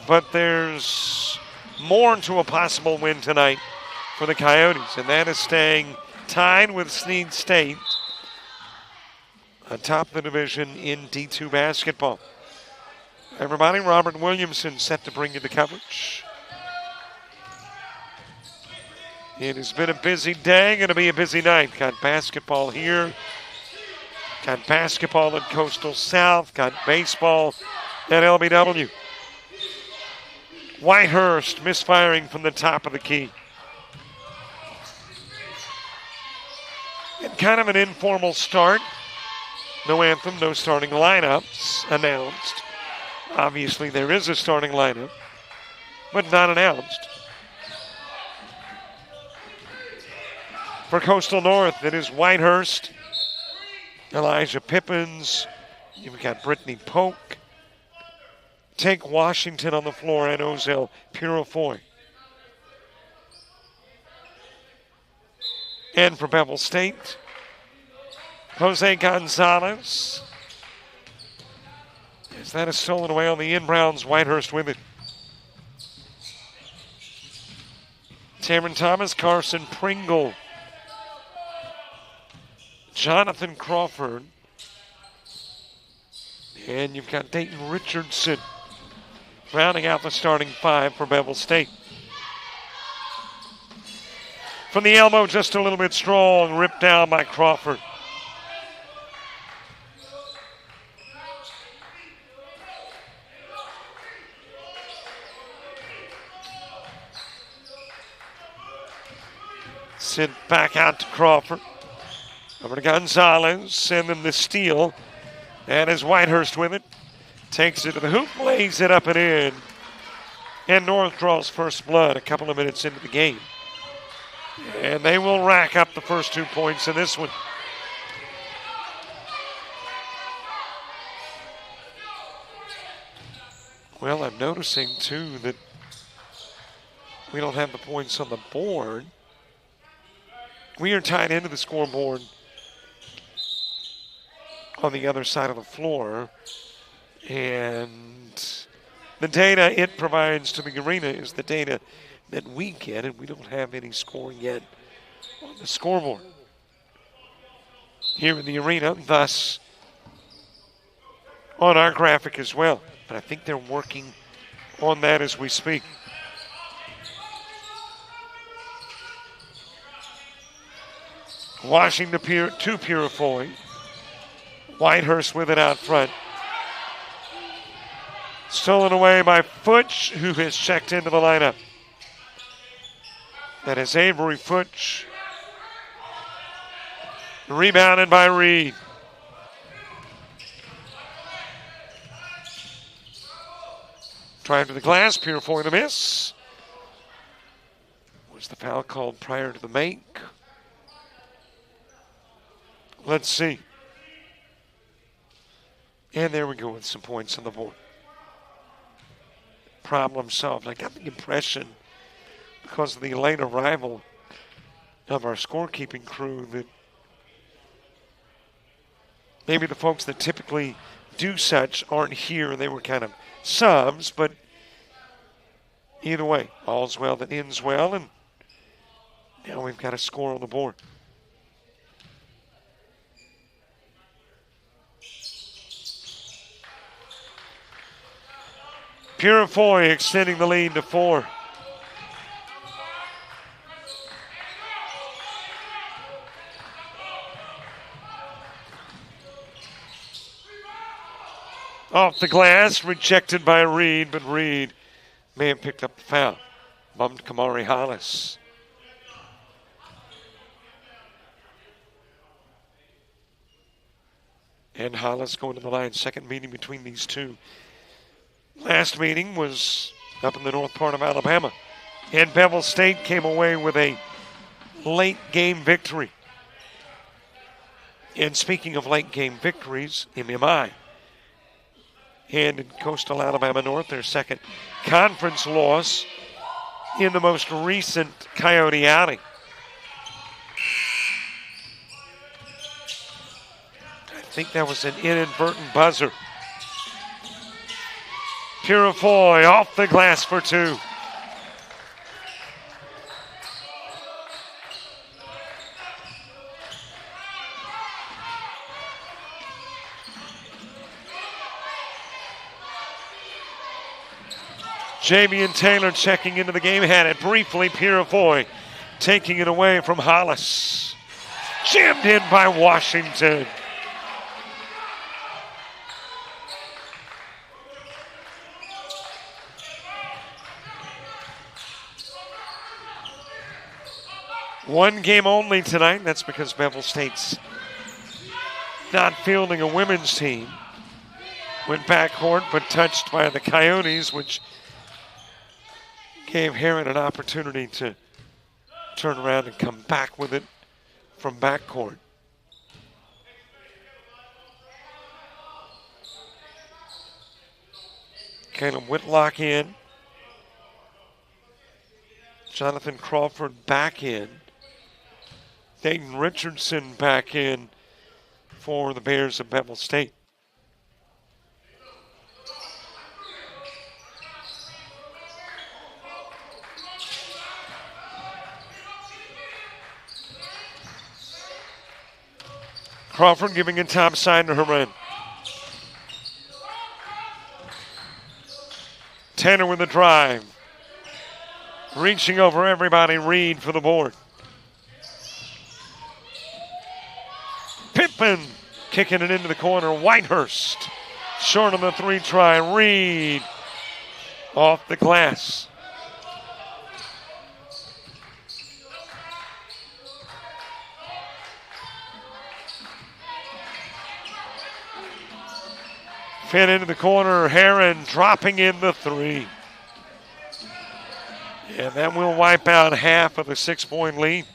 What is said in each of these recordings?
But there's more to a possible win tonight for the Coyotes, and that is staying tied with Snead State atop the division in D2 basketball. Everybody, Robert Williamson set to bring you the coverage. It has been a busy day, going to be a busy night. Got basketball here, got basketball at Coastal South, got baseball at LBW. Whitehurst misfiring from the top of the key. And kind of an informal start. No anthem, no starting lineups announced. Obviously, there is a starting lineup, but not announced. For Coastal North, it is Whitehurst, Elijah Pippins. You've got Brittany Polk. Take Washington on the floor and Ozell Purifoy. And for Bevill State, Jose Gonzalez. As that is stolen away on the inbounds, Whitehurst women. Cameron Thomas, Carson Pringle, Jonathan Crawford, and you've got Dayton Richardson rounding out the starting five for Bevill State. From the elbow, just a little bit strong, ripped down by Crawford. Sent back out to Crawford. Over to Gonzalez, sending the steal. And as Whitehurst with it, takes it to the hoop, lays it up and in. And North draws first blood a couple of minutes into the game. And they will rack up the first 2 points in this one. Well, I'm noticing, too, that we don't have the points on the board. We are tied into the scoreboard on the other side of the floor. And the data it provides to the arena is the data that we get, and we don't have any scoring yet on the scoreboard here in the arena, thus on our graphic as well. But I think they're working on that as we speak. Washington to Purifoy. Whitehurst with it out front. Stolen away by Futch, who has checked into the lineup. That is Avery Futch. Rebounded by Reed. Drive to the glass, Purifoy the miss. Was the foul called prior to the make? Let's see. And there we go with some points on the board. Problem solved. I got the impression, because of the late arrival of our scorekeeping crew, that maybe the folks that typically do such aren't here. They were kind of subs, but either way, all's well that ends well, and now we've got a score on the board. Purifoy extending the lead to 4. Off the glass, rejected by Reed, but Reed may have picked up the foul. Bumped Kamari Hollis. And Hollis going to the line. Second meeting between these two. Last meeting was up in the north part of Alabama. And Bevill State came away with a late game victory. And speaking of late game victories, MMI handed Coastal Alabama North their second conference loss in the most recent Coyote outing. I think that was an inadvertent buzzer. Purifoy off the glass for two. Jamian Taylor checking into the game, had it briefly. Purifoy taking it away from Hollis. Jammed in by Washington. One game only tonight. That's because Bevill State's not fielding a women's team. Went backcourt, but touched by the Coyotes, which gave Heron an opportunity to turn around and come back with it from backcourt. Caleb Whitlock in. Jonathan Crawford back in. Dayton Richardson back in for the Bears of Bevill State. Crawford giving it top side to Herman. Tanner with the drive. Reaching over everybody, Reed for the board. Pippen kicking it into the corner. Whitehurst short on the three try. Reed off the glass. Finn into the corner. Heron dropping in the three. And that will wipe out half of the 6-point lead.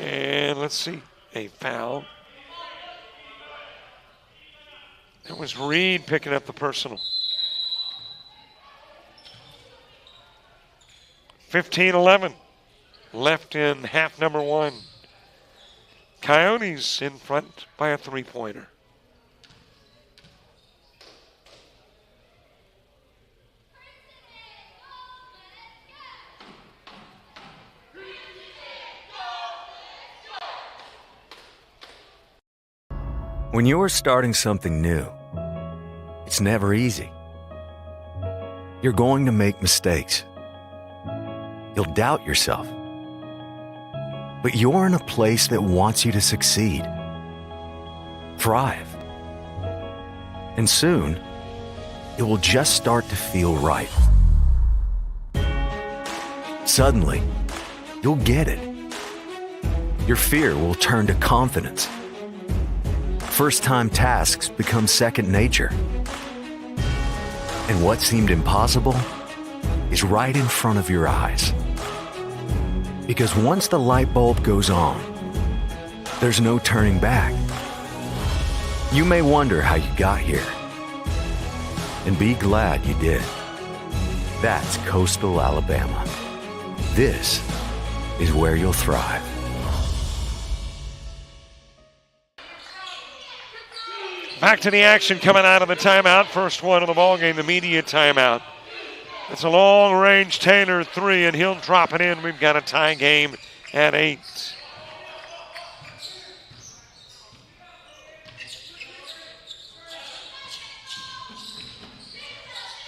And let's see, a foul. It was Reed picking up the personal. 15-11 left in half number one. Coyotes in front by a three-pointer. When you're starting something new, it's never easy. You're going to make mistakes. You'll doubt yourself. But you're in a place that wants you to succeed, thrive. And soon, it will just start to feel right. Suddenly, you'll get it. Your fear will turn to confidence. First-time tasks become second nature. And what seemed impossible is right in front of your eyes. Because once the light bulb goes on, there's no turning back. You may wonder how you got here, and be glad you did. That's Coastal Alabama. This is where you'll thrive. Back to the action coming out of the timeout. First one of the ballgame, the media timeout. It's a long-range Taylor three, and he'll drop it in. We've got a tie game at 8.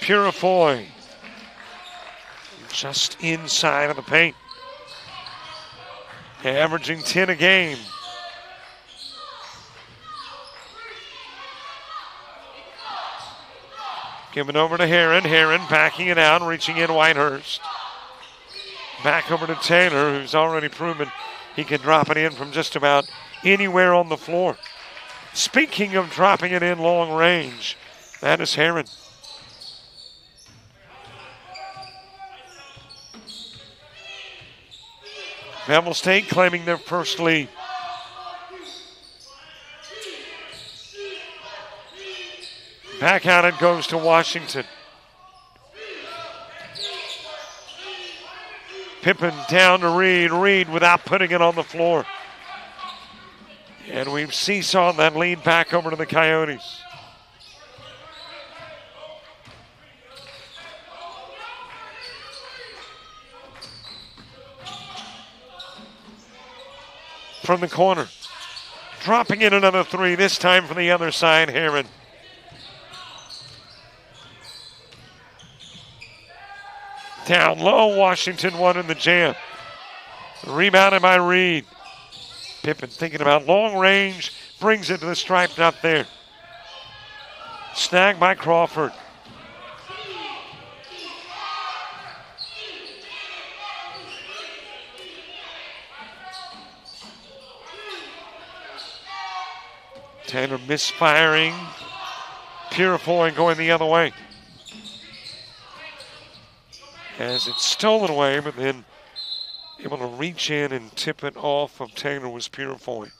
Purifoy just inside of the paint. Averaging 10 a game. Giving over to Heron. Heron backing it out, reaching in Whitehurst. Back over to Taylor, who's already proven he can drop it in from just about anywhere on the floor. Speaking of dropping it in long range, that is Heron. Bevill State claiming their first lead. Back out it goes to Washington. Pippen down to Reed. Reed without putting it on the floor. And we've seesawed that lead back over to the Coyotes. From the corner. Dropping in another three, this time from the other side, Herron. Down low, Washington won in the jam. Rebounded by Reed. Pippen thinking about long range, brings it to the stripe, not there. Snagged by Crawford. Taylor misfiring. Purifoy going the other way. As it's stolen away, but then able to reach in and tip it off of Taylor was Purifoy.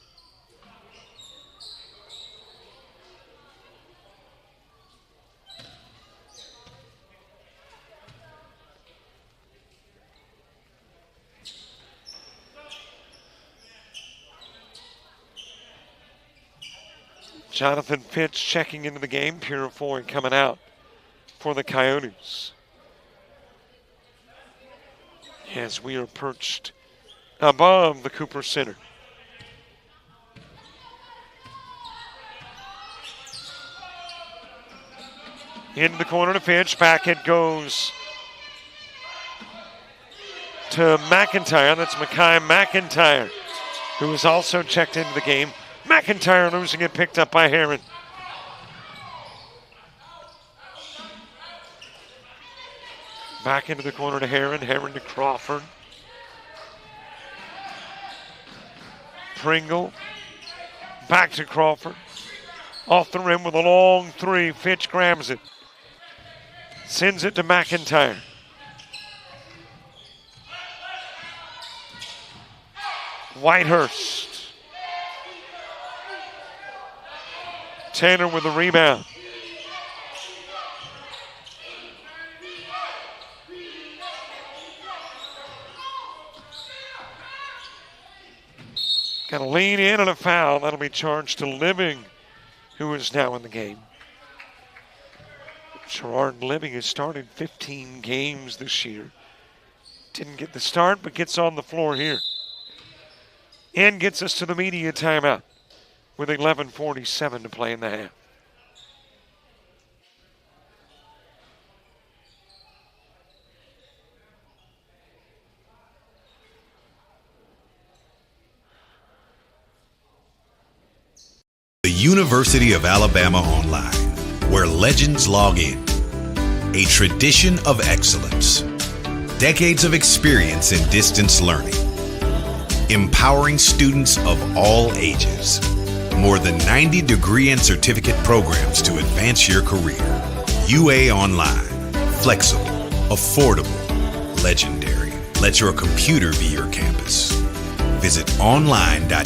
Jonathan Pitts checking into the game. Purifoy coming out for the Coyotes. As we are perched above the Cooper Center. Into the corner to Pitch. Back it goes to McIntyre. That's Mekhi McIntyre, who is also checked into the game. McIntyre losing it, picked up by Herron. Back into the corner to Herron. Herron to Crawford. Pringle. Back to Crawford. Off the rim with a long three. Fitch grabs it. Sends it to McIntyre. Whitehurst. Taylor with the rebound. Got to lean in and a foul. That'll be charged to Living, who is now in the game. Gerard Living has started 15 games this year. Didn't get the start, but gets on the floor here. And gets us to the media timeout with 11:47 to play in the half. The University of Alabama Online, where legends log in. A tradition of excellence. Decades of experience in distance learning. Empowering students of all ages. More than 90 degree and certificate programs to advance your career. UA Online. Flexible, affordable, legendary. Let your computer be your campus. Visit online.ua.edu.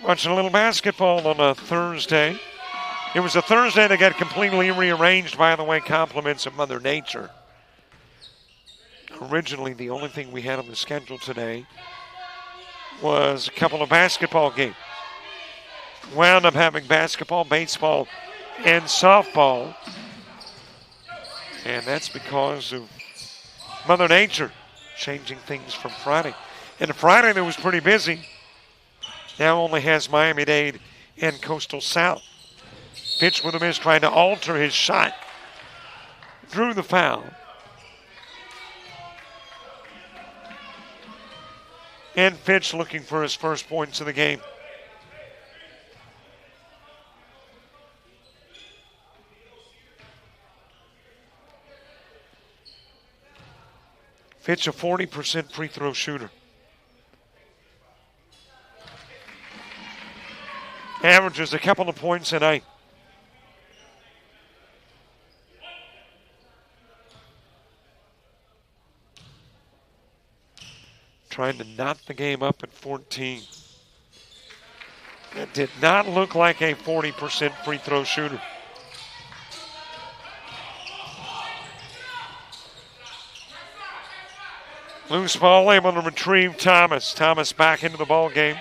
Watching a little basketball on a Thursday. It was a Thursday that got completely rearranged, by the way, compliments of Mother Nature. Originally, the only thing we had on the schedule today was a couple of basketball games. Wound up having basketball, baseball, and softball. And that's because of Mother Nature changing things from Friday. And Friday, that was pretty busy. Now only has Miami-Dade and Coastal South. Pitch with a miss, trying to alter his shot. Drew the foul. And Fitch looking for his first points of the game. Fitch a 40% free throw shooter. Averages a couple of points a night. trying to knot the game up at 14. That did not look like a 40% free throw shooter. Loose ball able to retrieve Thomas. Thomas back into the ball game.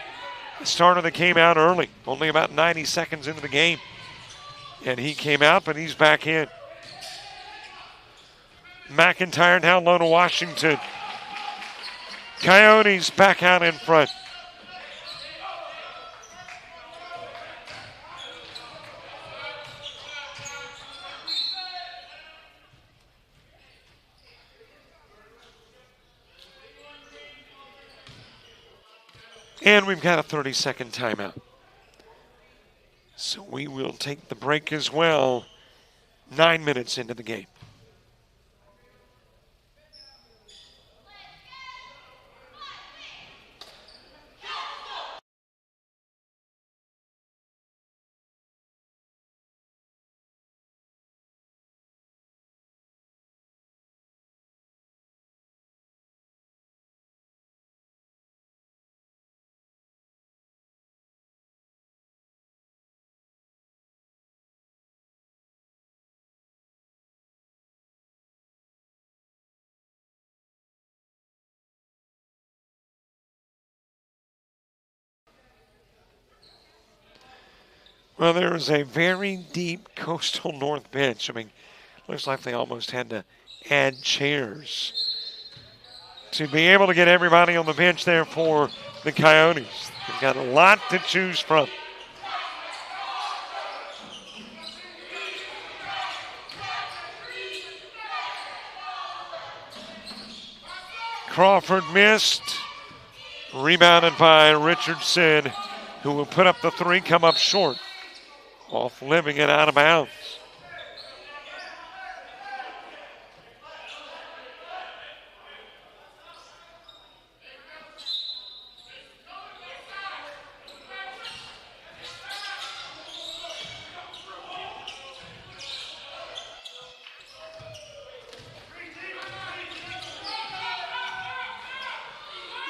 The starter that came out early, only about 90 seconds into the game. And he came out, but he's back in. McIntyre down low to Washington. Coyotes back out in front. And we've got a 30-second timeout. So we will take the break as well. 9 minutes into the game. Well, there is a very deep Coastal North bench. I mean, looks like they almost had to add chairs to be able to get everybody on the bench there for the Coyotes. They've got a lot to choose from. Crawford missed. Rebounded by Richardson, who will put up the three, come up short. Off living it out of bounds.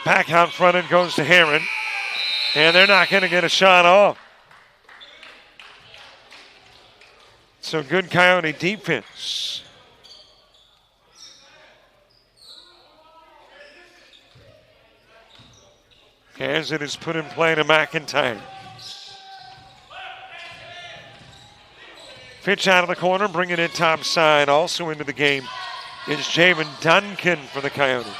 Back out front it goes to Heron. And they're not going to get a shot off. So good Coyote defense. As it is put in play to McIntyre. Pitch out of the corner, bringing it top side. Also into the game is Javen Duncan for the Coyotes.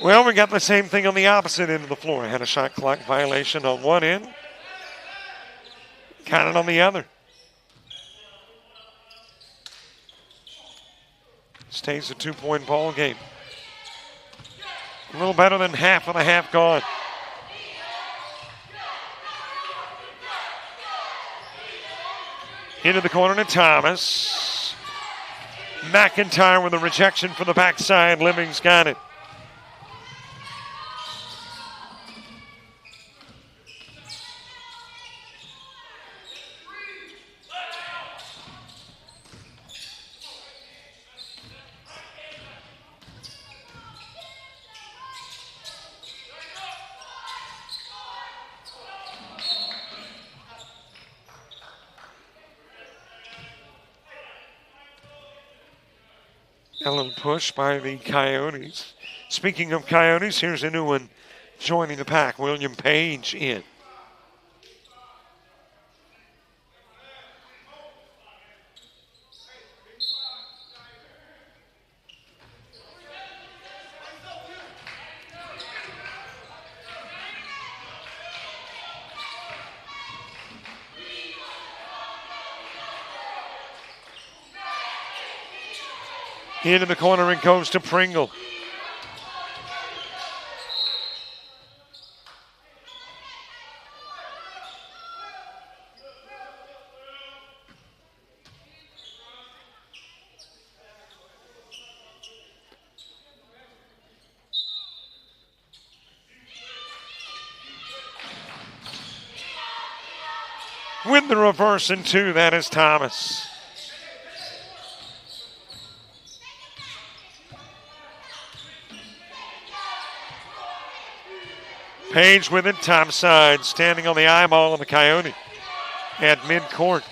Well, we got the same thing on the opposite end of the floor. Had a shot clock violation on one end. Counted on the other. Stays a 2-point ball game. A little better than half of the half gone. Into the corner to Thomas. McIntyre with a rejection for the backside. Living's got it. A little push by the Coyotes. Speaking of Coyotes, here's a new one joining the pack. William Page in. Into the corner it goes to Pringle. With the reverse and 2, that is Thomas. Page with it, top side, standing on the eyeball of the Coyote at midcourt.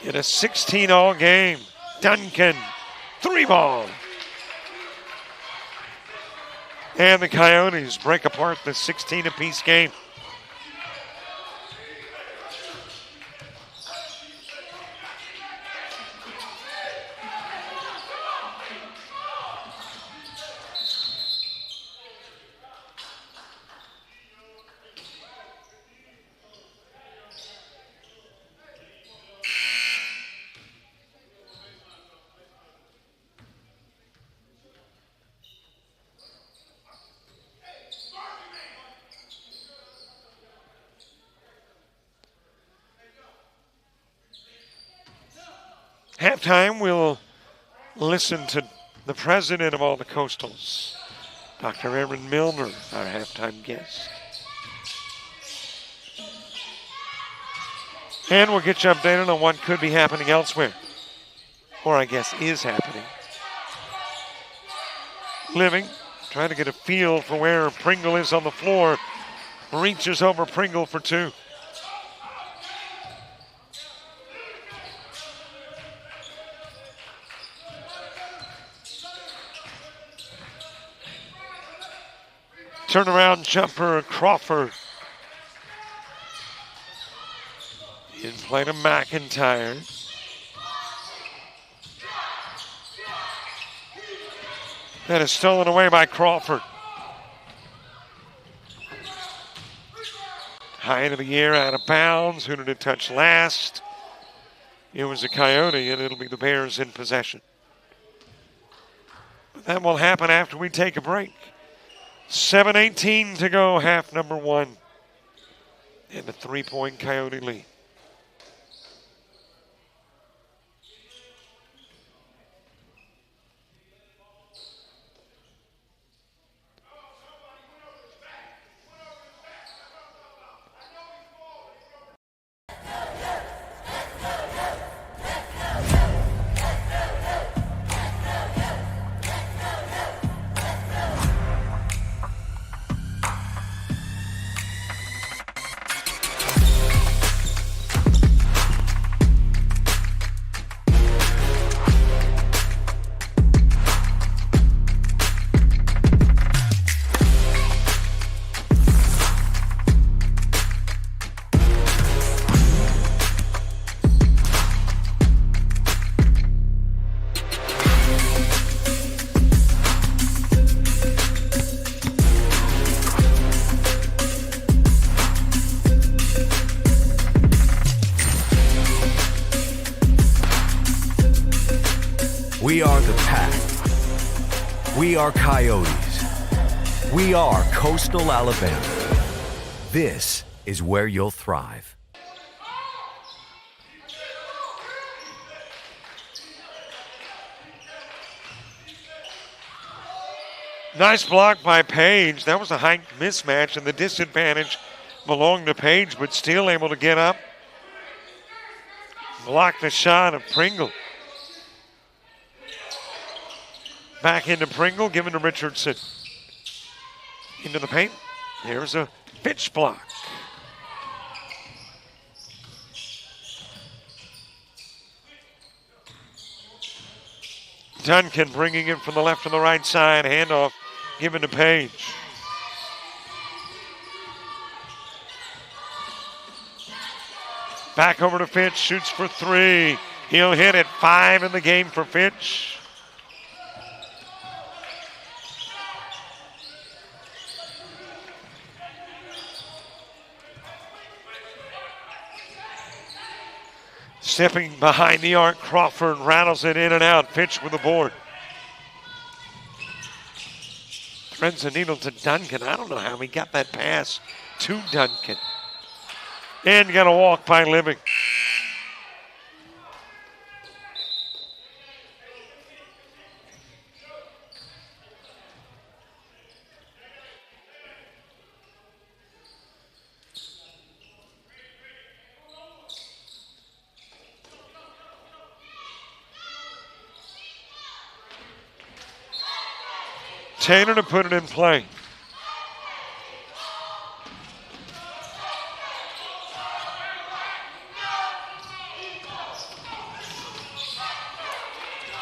In a 16-all game, Duncan, 3-ball. And the Coyotes break apart the 16-apiece game. Halftime, we'll listen to the president of all the Coastals, Dr. Aaron Milner, our halftime guest. And we'll get you updated on what could be happening elsewhere, or I guess is happening. Living, trying to get a feel for where Pringle is on the floor, reaches over Pringle for 2. Turnaround jumper, Crawford. In play to McIntyre. That is stolen away by Crawford. High into the air, out of bounds. Who did it touch last? It was a Coyote, and it'll be the Bears in possession. But that will happen after we take a break. 7:18 to go, half number 1. And a 3-point Coyote lead. We are the Pack. We are Coyotes. We are Coastal Alabama. This is where you'll thrive. Nice block by Page. That was a height mismatch, and the disadvantage belonged to Page, but still able to get up. Block the shot of Pringle. Back into Pringle, given to Richardson. Into the paint. There's a pitch block. Duncan bringing it from the left to the right side. Handoff given to Page. Back over to Fitch. Shoots for 3. He'll hit it. 5 in the game for Fitch. Stepping behind the arc, Crawford rattles it in and out. Fitch with the board. Threads the needle to Duncan. I don't know how he got that pass to Duncan. And got a walk by Living. Taylor to put it in play.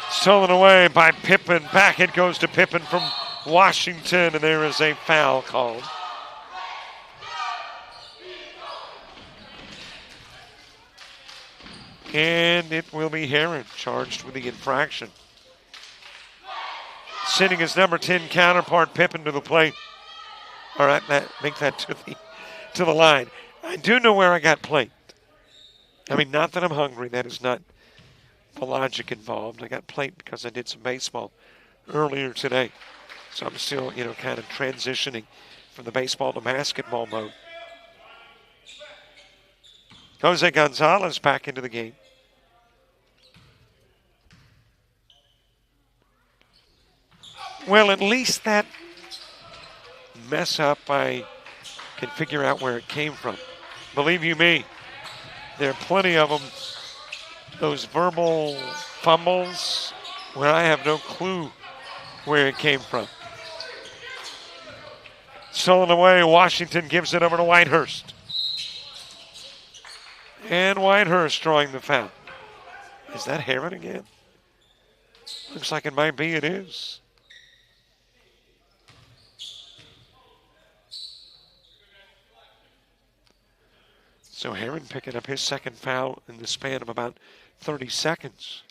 Stolen away by Pippen. Back it goes to Pippen from Washington, and there is a foul called. And it will be Heron charged with the infraction. Sending his number 10 counterpart Pippen to the plate. All right, make that to the line. I do know where I got plate. I mean, not that I'm hungry. That is not the logic involved. I got plate because I did some baseball earlier today. So I'm still, kind of transitioning from the baseball to basketball mode. Jose Gonzalez back into the game. Well, at least that mess up, I can figure out where it came from. Believe you me, there are plenty of them. Those verbal fumbles where I have no clue where it came from. Stolen away, Washington gives it over to Whitehurst. And Whitehurst drawing the foul. Is that Heron again? Looks like it might be, it is. So Heron picking up his second foul in the span of about 30 seconds.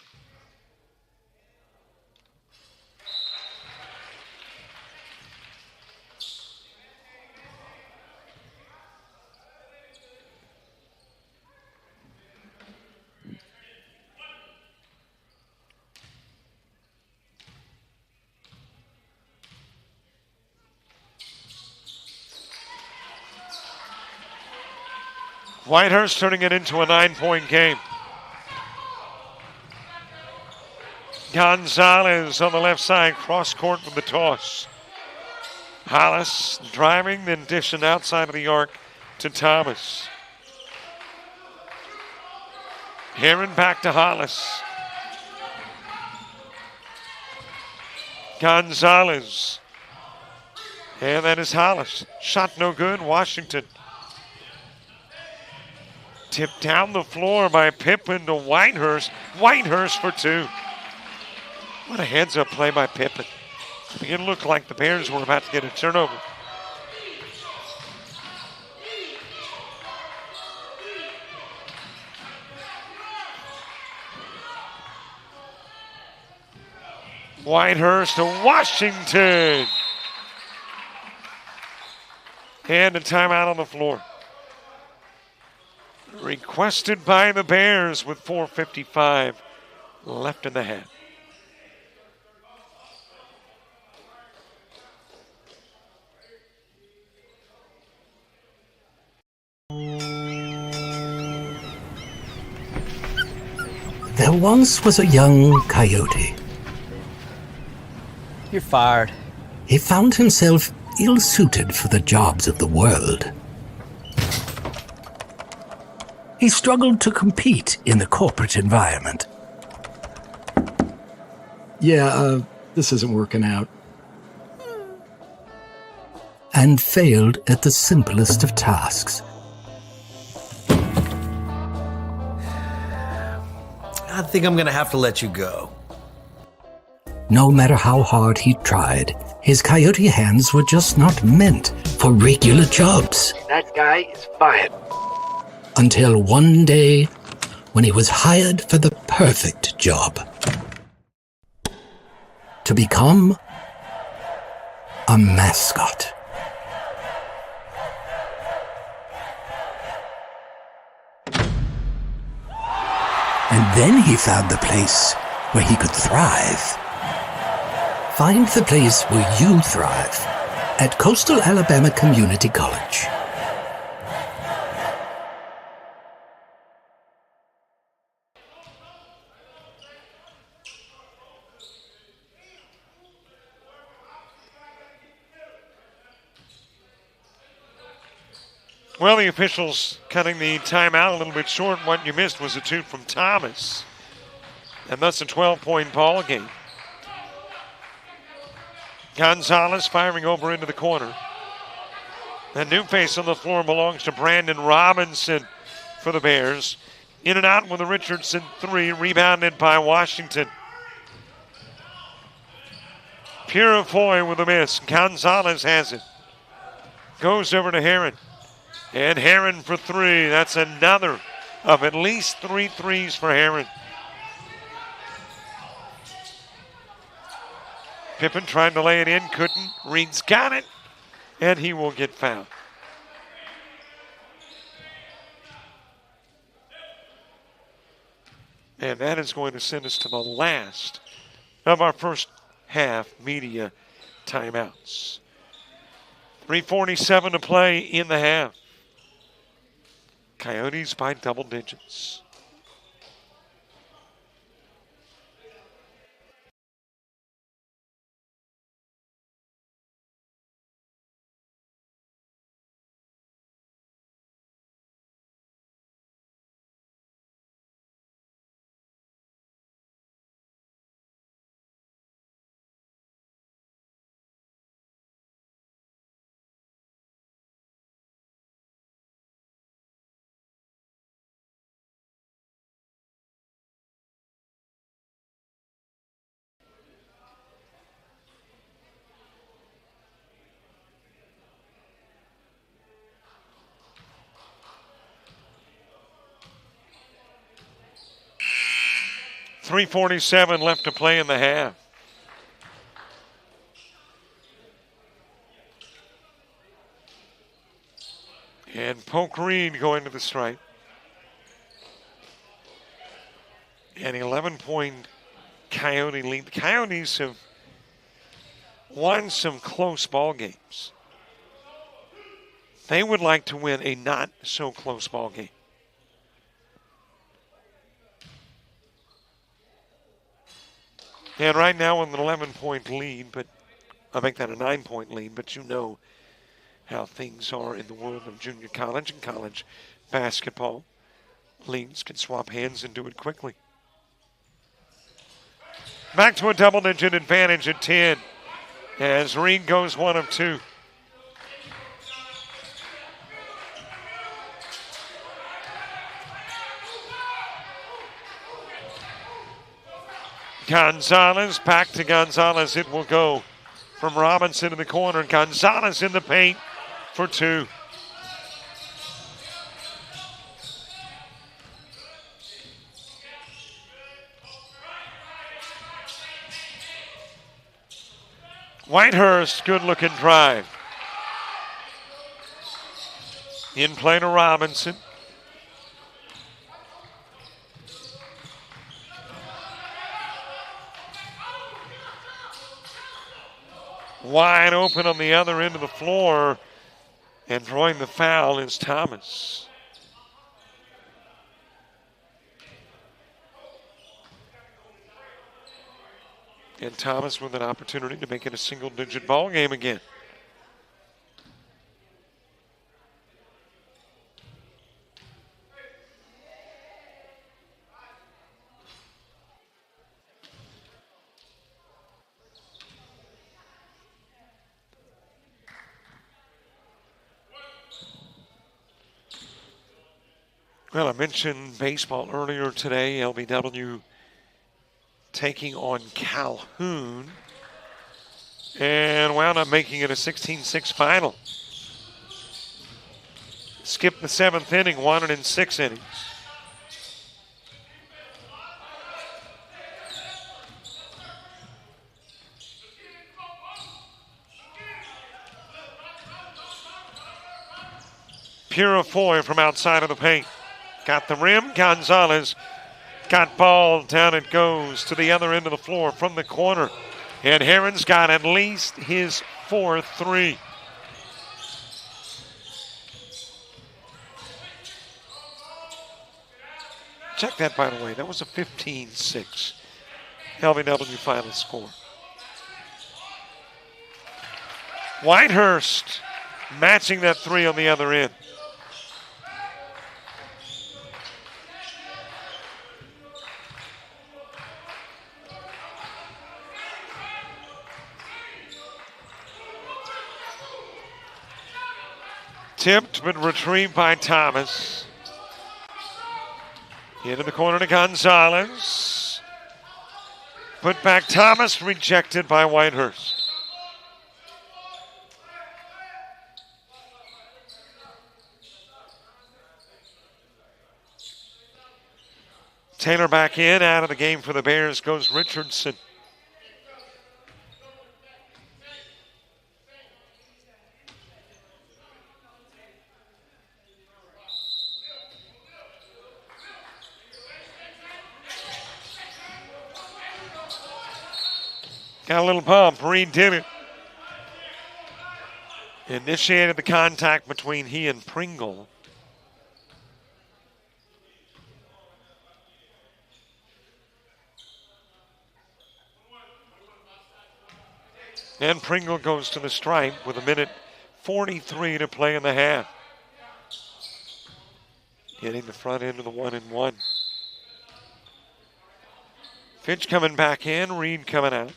Whitehurst turning it into a 9-point game. Gonzalez on the left side, cross court with the toss. Hollis driving, then dishing outside of the arc to Thomas. Heron back to Hollis. Gonzalez. And that is Hollis. Shot no good, Washington. Tipped down the floor by Pippen to Whitehurst. Whitehurst for two. What a heads-up play by Pippen. It looked like the Bears were about to get a turnover. Whitehurst to Washington. And a timeout on the floor. Requested by the Bears with 4:55 left in the half. There once was a young coyote. You're fired. He found himself ill-suited for the jobs of the world. He struggled to compete in the corporate environment. Yeah, this isn't working out. And failed at the simplest of tasks. I think I'm gonna have to let you go. No matter how hard he tried, his coyote hands were just not meant for regular jobs. That guy is fired. Until one day, when he was hired for the perfect job. To become a mascot. And then he found the place where he could thrive. Find the place where you thrive at Coastal Alabama Community College. Well, the officials cutting the timeout a little bit short. What you missed was a toot from Thomas. And that's a 12-point ball game. Gonzalez firing over into the corner. The new face on the floor belongs to Brandon Robinson for the Bears. In and out with a Richardson three, rebounded by Washington. Purifoy with a miss. Gonzalez has it. Goes over to Herron. And Herron for three. That's another of at least 3 threes for Herron. Pippen trying to lay it in, couldn't. Reed's got it, and he will get fouled. And that is going to send us to the last of our first half media timeouts. 3:47 to play in the half. Coyotes by double digits. .347 left to play in the half. And Polk Reed going to the stripe. An 11-point Coyote lead. The Coyotes have won some close ball games. They would like to win a not so close ball game. And right now with an 11-point lead, but I make that a 9-point lead, but you know how things are in the world of junior college and college basketball. Leagues can swap hands and do it quickly. Back to a double-digit advantage at 10 as Reed goes 1 of 2. Gonzalez, back to Gonzalez. It will go from Robinson in the corner. Gonzalez in the paint for 2. Whitehurst, good looking drive. In play to Robinson. Wide open on the other end of the floor, and drawing the foul is Thomas. And Thomas with an opportunity to make it a single-digit ball game again. Well, I mentioned baseball earlier today. LBW taking on Calhoun and wound up making it a 16-6 final. Skipped the 7th inning, won it in 6 innings. Purifoy from outside of the paint. Got the rim. Gonzalez got ball. Down it goes to the other end of the floor from the corner. And Herron's got at least his 4th three. Check that, by the way. That was a 15-6 LBW final score. Whitehurst matching that 3 on the other end. Tipped but retrieved by Thomas. Into the corner to Gonzalez. Put back Thomas, rejected by Whitehurst. Taylor back in, out of the game for the Bears goes Richardson. Got a little bump. Reed did it. Initiated the contact between he and Pringle. And Pringle goes to the stripe with 1:43 to play in the half. Hitting the front end of the 1-and-1. Fitch coming back in, Reed coming out.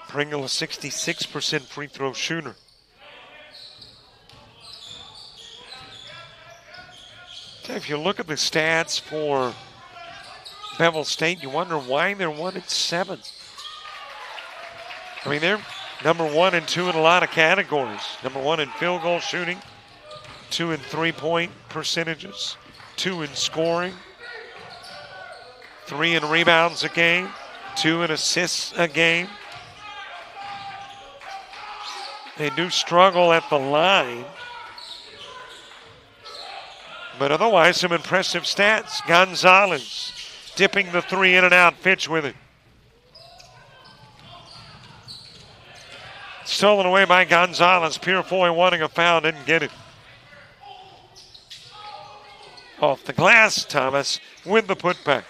Pringle a 66% free throw shooter. If you look at the stats for Bevill State, you wonder why they're 1-7. I mean, they're number 1 and 2 in a lot of categories. Number 1 in field goal shooting, 2 in three-point percentages, 2 in scoring, 3 in rebounds a game, 2 in assists a game. They do struggle at the line. But otherwise, some impressive stats. Gonzalez dipping the three in and out. Fitch with it. Stolen away by Gonzalez. Purefoy wanting a foul, didn't get it. Off the glass, Thomas with the putback.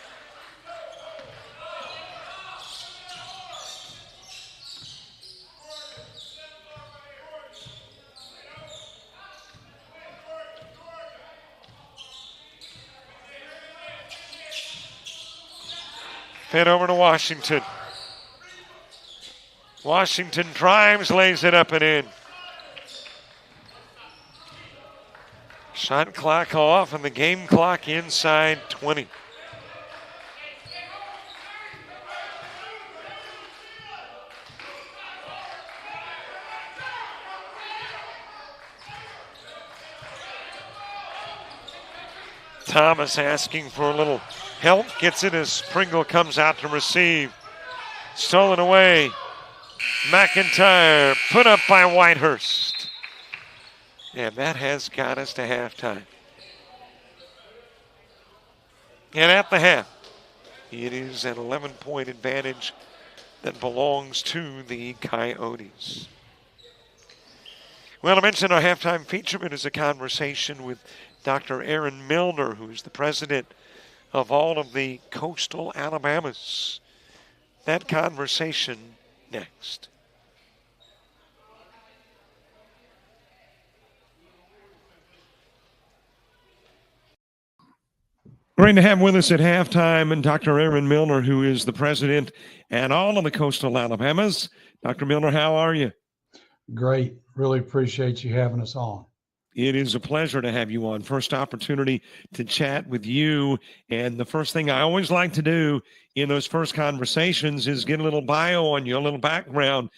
Fed over to Washington. Washington drives, lays it up and in. Shot clock off and the game clock inside 20. Thomas asking for a little help, gets it as Pringle comes out to receive. Stolen away. McIntyre put up by Whitehurst. And that has got us to halftime. And at the half, it is an 11-point advantage that belongs to the Coyotes. Well, I mentioned our halftime feature. It is a conversation with Dr. Aaron Milner, who's the president of all of the Coastal Alabamas. That conversation next. Great to have with us at halftime and Dr. Aaron Milner, who is the president and all of the Coastal Alabamas. Dr. Milner, how are you? Great. Really appreciate you having us on. It is a pleasure to have you on. First opportunity to chat with you. And the first thing I always like to do in those first conversations is get a little bio on you, a little background.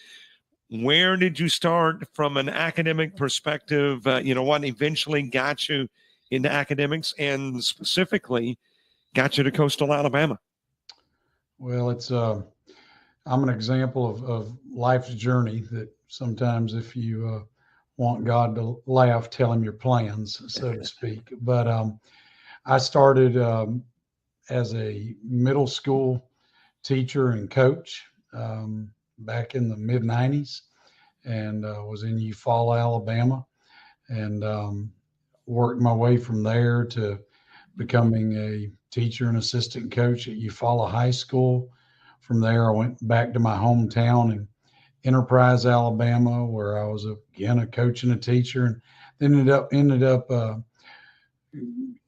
Where did you start from an academic perspective? What eventually got you into academics and specifically got you to Coastal Alabama? Well, I'm an example of life's journey that sometimes if you want God to laugh, tell him your plans, so to speak. But I started as a middle school teacher and coach back in the mid-90s and was in Eufaula, Alabama, and worked my way from there to becoming a teacher and assistant coach at Eufaula High School. From there, I went back to my hometown in Enterprise, Alabama, where I was again a coach and a teacher, and ended up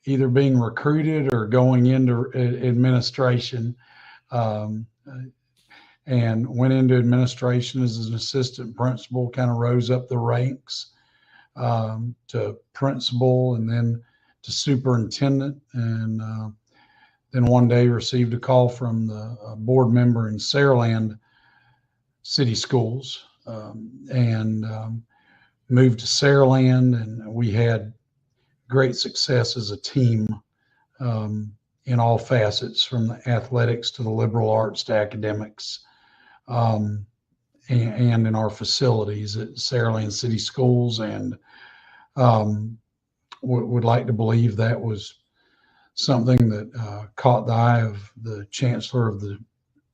either being recruited or going into administration, and went into administration as an assistant principal, kind of rose up the ranks to principal and then to superintendent. And then one day received a call from the board member in Saraland City Schools, and moved to Saraland, and we had great success as a team in all facets, from the athletics to the liberal arts to academics, and in our facilities at Saraland City Schools. And would like to believe that was something that caught the eye of the chancellor of the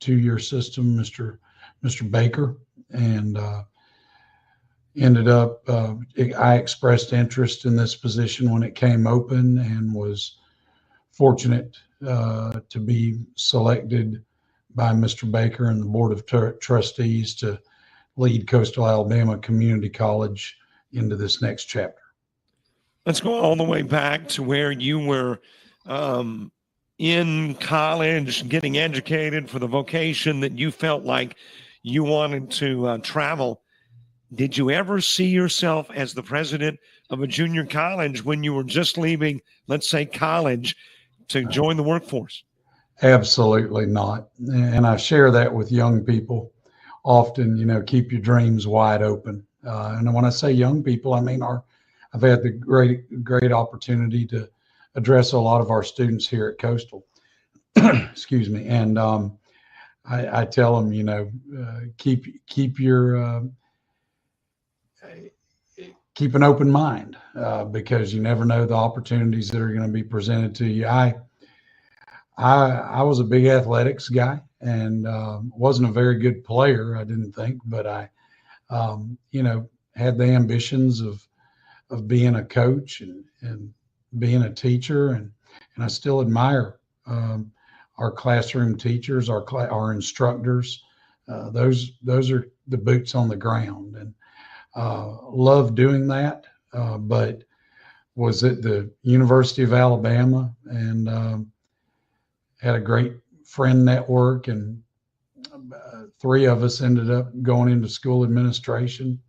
two-year system, Mr. Baker, and ended up, I expressed interest in this position when it came open, and was fortunate to be selected by Mr. Baker and the Board of Trustees to lead Coastal Alabama Community College into this next chapter. Let's go all the way back to where you were in college, getting educated for the vocation that you felt like you wanted to travel. Did you ever see yourself as the president of a junior college when you were just leaving, let's say, college to join the workforce? Absolutely not. And I share that with young people often, keep your dreams wide open. And when I say young people, I mean I've had the great opportunity to address a lot of our students here at Coastal. Excuse me. And I tell them, keep an open mind, because you never know the opportunities that are going to be presented to you. I was a big athletics guy, and wasn't a very good player, I didn't think, but I had the ambitions of being a coach and being a teacher, and I still admire our classroom teachers, our instructors. Those are the boots on the ground, and love doing that. But was at the University of Alabama, and had a great friend network, and three of us ended up going into school administration.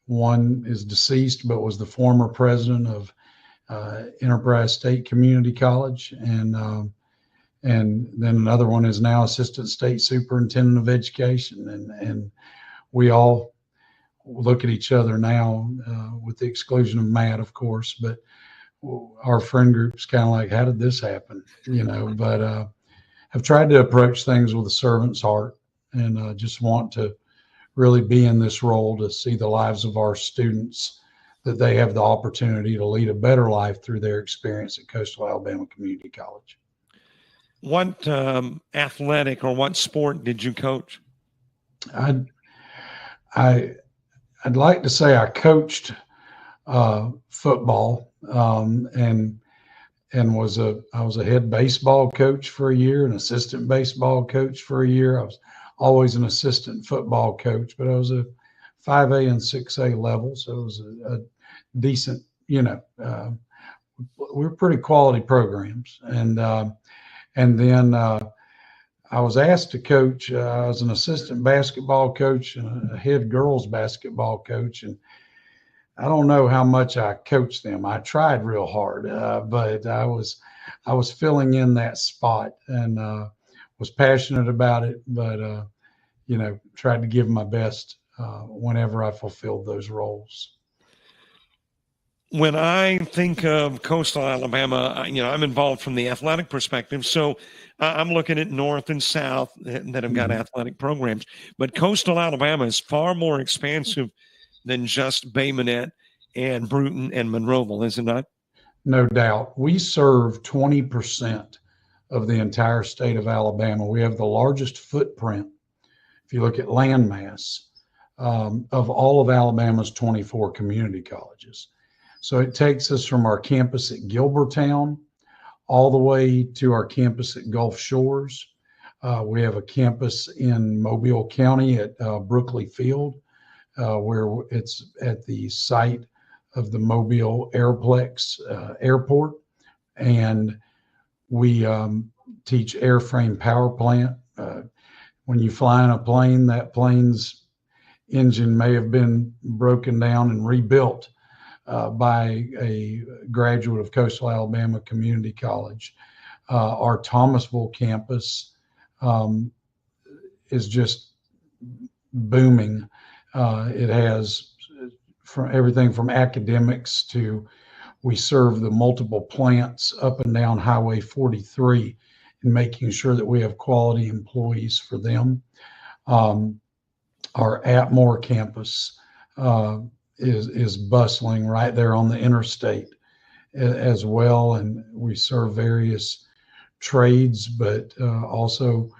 One is deceased, but was the former president of Enterprise State Community College, and then another one is now assistant state superintendent of education, and we all look at each other now, with the exclusion of Matt, of course, but our friend group's kind of like, how did this happen? But I've tried to approach things with a servant's heart, and just want to really be in this role to see the lives of our students, that they have the opportunity to lead a better life through their experience at Coastal Alabama Community College. What athletic or what sport did you coach? I'd like to say I coached football, and I was a head baseball coach for a year, an assistant baseball coach for a year. I was always an assistant football coach, but I was a 5A and 6A level, so it was a decent, we're pretty quality programs. And then I was asked to coach. I was an assistant basketball coach and a head girls basketball coach, and I don't know how much I coached them. I tried real hard, but I was filling in that spot, and was passionate about it, but tried to give my best whenever I fulfilled those roles. When I think of Coastal Alabama, I'm involved from the athletic perspective. So I'm looking at North and South that have got athletic programs. But Coastal Alabama is far more expansive than just Bay Minette and Bruton and Monroeville, is it not? No doubt. We serve 20% of the entire state of Alabama. We have the largest footprint, if you look at land mass, of all of Alabama's 24 community colleges. So it takes us from our campus at Gilbertown all the way to our campus at Gulf Shores. We have a campus in Mobile County at Brookley Field, where it's at the site the Mobile Airplex Airport, and we teach airframe power plant. When you fly in a plane, that plane's engine may have been broken down and rebuilt by a graduate of Coastal Alabama Community College. Our Thomasville campus is just booming. It has from everything from academics to, we serve the multiple plants up and down Highway 43 and making sure that we have quality employees for them. Our Atmore campus is bustling right there on the interstate as well, and we serve various trades, but also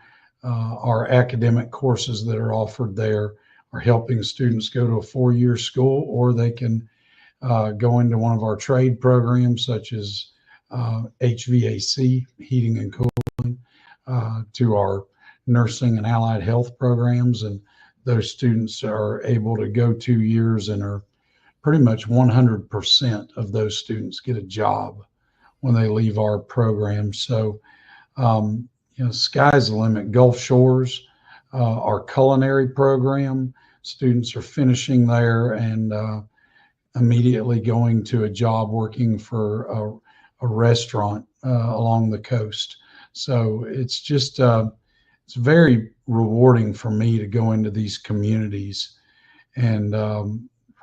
our academic courses that are offered there are helping students go to a 4-year school, or they can go into one of our trade programs such as HVAC, heating and cooling, to our nursing and allied health programs. And those students are able to go 2 years and are pretty much 100% of those students get a job when they leave our program. So, sky's the limit. Gulf Shores, our culinary program, students are finishing there and immediately going to a job working for a restaurant along the coast. So it's just, it's very rewarding for me to go into these communities and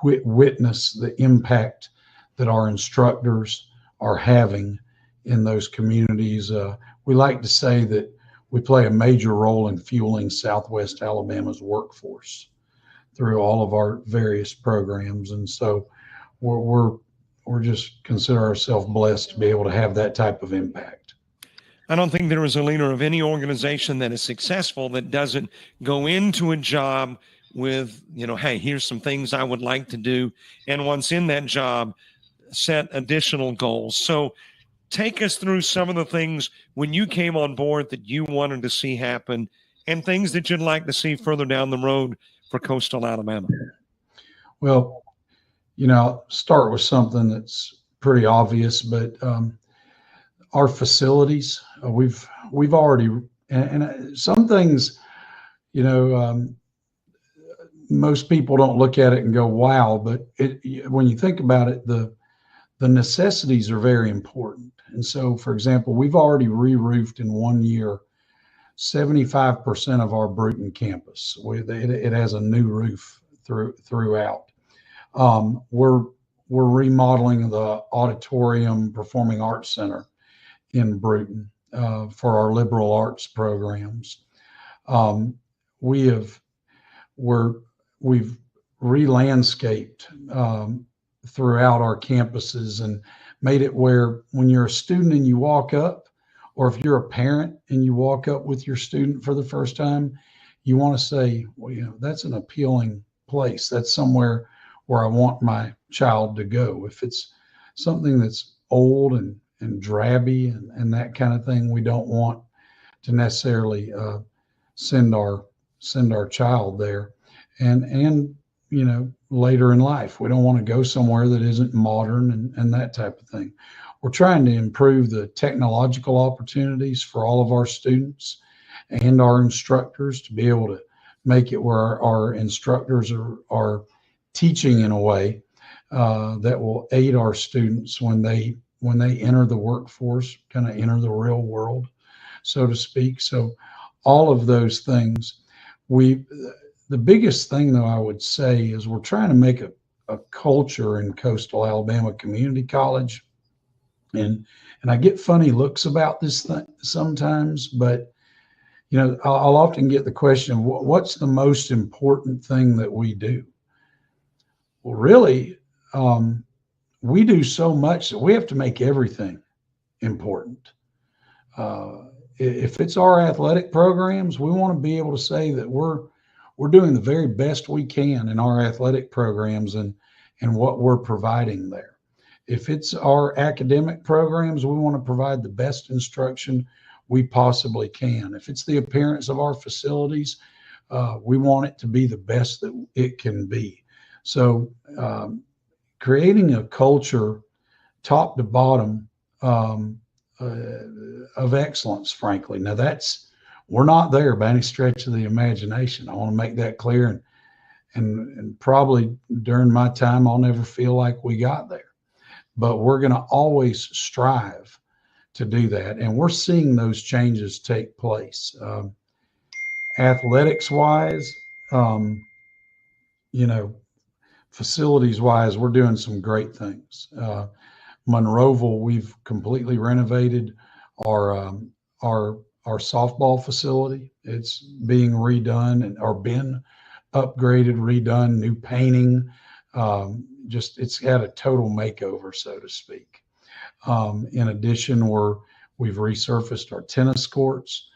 witness the impact that our instructors are having in those communities. We like to say that we play a major role in fueling Southwest Alabama's workforce through all of our various programs. And so we're just consider ourselves blessed to be able to have that type of impact. I don't think there is a leader of any organization that is successful that doesn't go into a job with, hey, here's some things I would like to do. And once in that job, set additional goals. So take us through some of the things when you came on board that you wanted to see happen and things that you'd like to see further down the road for Coastal Alabama. Well, start with something that's pretty obvious, but our facilities, we've already, and some things, most people don't look at it and go, wow, but when you think about it, the necessities are very important. And so, for example, we've already re-roofed in 1 year 75% of our Bruton campus. It has a new roof throughout. We're remodeling the auditorium performing arts center in Bruton for our liberal arts programs. We've re-landscaped throughout our campuses and made it where when you're a student and you walk up, or if you're a parent and you walk up with your student for the first time, you want to say, well, that's an appealing place. That's somewhere where I want my child to go. If it's something that's old and drabby and that kind of thing, we don't want to necessarily send our child there. And later in life, we don't want to go somewhere that isn't modern and that type of thing. We're trying to improve the technological opportunities for all of our students and our instructors to be able to make it where our instructors are teaching in a way that will aid our students when they enter the workforce, kind of enter the real world, so to speak. So all of those things, the biggest thing though I would say is we're trying to make a culture in Coastal Alabama Community College. And I get funny looks about this thing sometimes, but I'll often get the question, what's the most important thing that we do? Well, really, we do so much that we have to make everything important. If it's our athletic programs, we want to be able to say that we're doing the very best we can in our athletic programs and what we're providing there. If it's our academic programs, we want to provide the best instruction we possibly can. If it's the appearance of our facilities, we want it to be the best that it can be. So creating a culture top to bottom of excellence, frankly. Now we're not there by any stretch of the imagination. I want to make that clear. And probably during my time, I'll never feel like we got there, but we're going to always strive to do that. And we're seeing those changes take place. Athletics wise, facilities wise, we're doing some great things. Monroeville, we've completely renovated our softball facility. It's being redone or been upgraded, redone, new painting. It's had a total makeover, so to speak. In addition, we've resurfaced our tennis courts.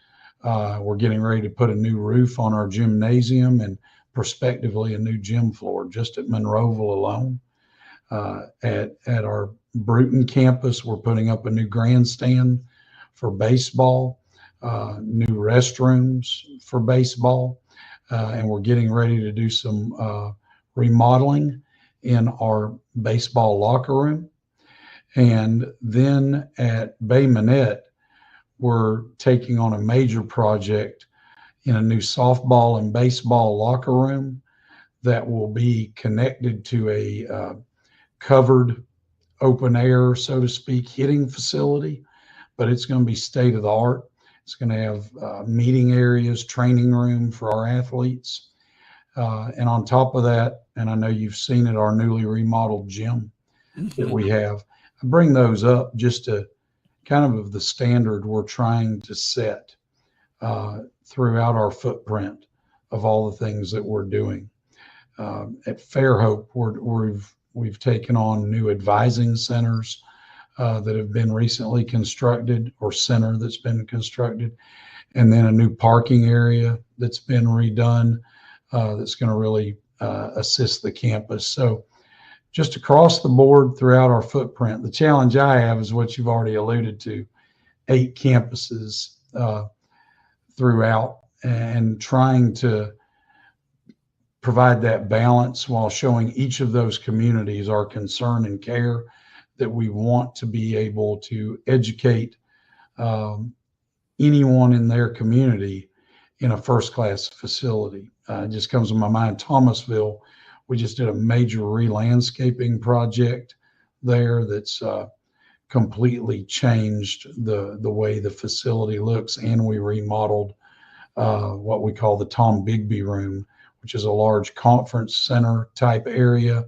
We're getting ready to put a new roof on our gymnasium and prospectively a new gym floor just at Monroeville alone. At our Bruton campus, we're putting up a new grandstand for baseball, new restrooms for baseball, and we're getting ready to do some remodeling in our baseball locker room. And then at Bay Minette, we're taking on a major project in a new softball and baseball locker room that will be connected to a covered open air, so to speak, hitting facility, but it's going to be state of the art. It's going to have meeting areas, training room for our athletes. And on top of that, and I know you've seen it, our newly remodeled gym that we have. I bring those up just to kind of the standard we're trying to set throughout our footprint of all the things that we're doing. At Fairhope, we've taken on new advising centers that have been recently constructed, or center that's been constructed, and then a new parking area that's been redone that's going to really assist the campus. So just across the board throughout our footprint, the challenge I have is what you've already alluded to, 8 campuses throughout, and trying to provide that balance while showing each of those communities our concern and care that we want to be able to educate anyone in their community in a first-class facility. It just comes to my mind, Thomasville, we just did a major re-landscaping project there that's completely changed the way the facility looks, and we remodeled what we call the Tom Bigby Room, which is a large conference center type area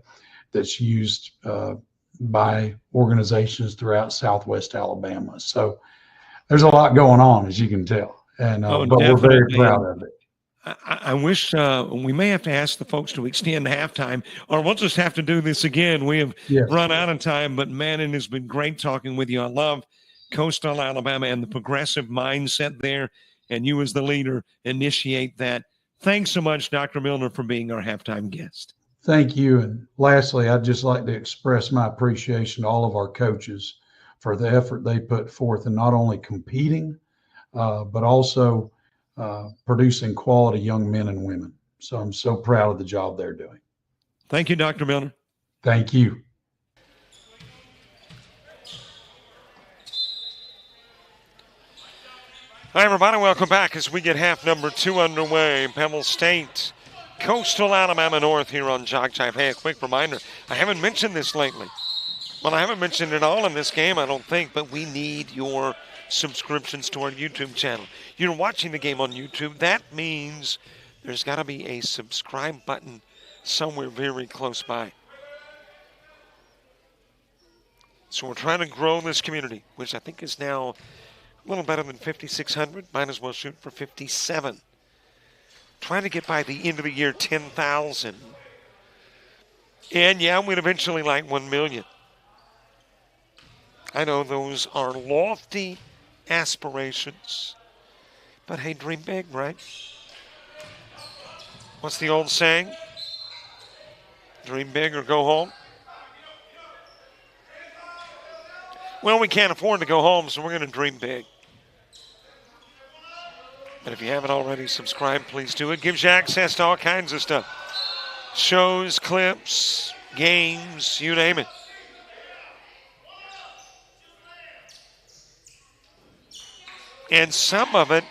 that's used by organizations throughout Southwest Alabama. So there's a lot going on, as you can tell, and but we're very proud of it. I wish we may have to ask the folks to extend halftime, or we'll just have to do this again. We have run out of time, but man, it has been great talking with you. I love Coastal Alabama and the progressive mindset there, and you as the leader initiate that. Thanks so much, Dr. Milner, for being our halftime guest. Thank you. And lastly, I'd just like to express my appreciation to all of our coaches for the effort they put forth in not only competing, but also producing quality young men and women. So I'm so proud of the job they're doing. Thank you, Dr. Milner. Thank you. Hi, everybody. Welcome back as we get half number 2 underway. Bevill State, Coastal Alabama North here on JockJive. Hey, a quick reminder. I haven't mentioned this lately. Well, I haven't mentioned it all in this game, I don't think, but we need your subscriptions to our YouTube channel. You're watching the game on YouTube. That means there's got to be a subscribe button somewhere very close by. So we're trying to grow this community, which I think is now a little better than 5,600. Might as well shoot for 57. Trying to get by the end of the year 10,000. And yeah, we'd eventually like 1 million. I know those are lofty aspirations, but hey, dream big, right? What's the old saying? Dream big or go home? Well, we can't afford to go home, so we're going to dream big. And if you haven't already subscribed, please do. It gives you access to all kinds of stuff. Shows, clips, games, you name it. And some of it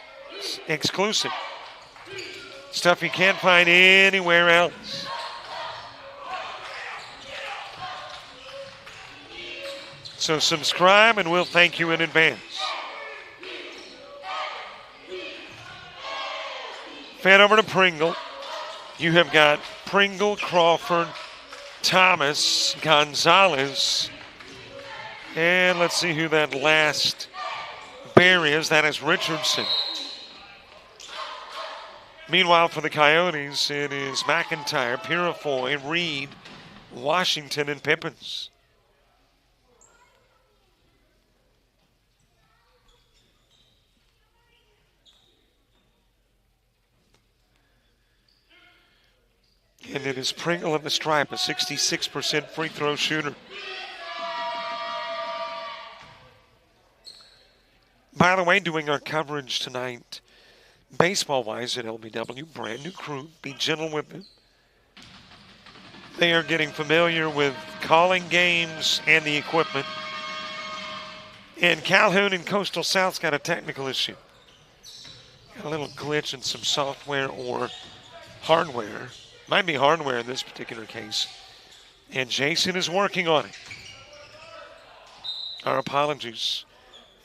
exclusive. Stuff you can't find anywhere else. So subscribe and we'll thank you in advance. Fan over to Pringle. You have got Pringle, Crawford, Thomas, Gonzalez. And let's see who that last bear is. That is Richardson. Meanwhile, for the Coyotes, it is McIntyre, Purifoy, Reed, Washington, and Pippins. And it is Pringle at the stripe, a 66% free throw shooter. By the way, doing our coverage tonight, baseball-wise at LBW, brand new crew. Be gentle with them. They are getting familiar with calling games and the equipment. And Calhoun and Coastal South's got a technical issue. Got a little glitch in some software or hardware. Might be hardware in this particular case. And Jason is working on it. Our apologies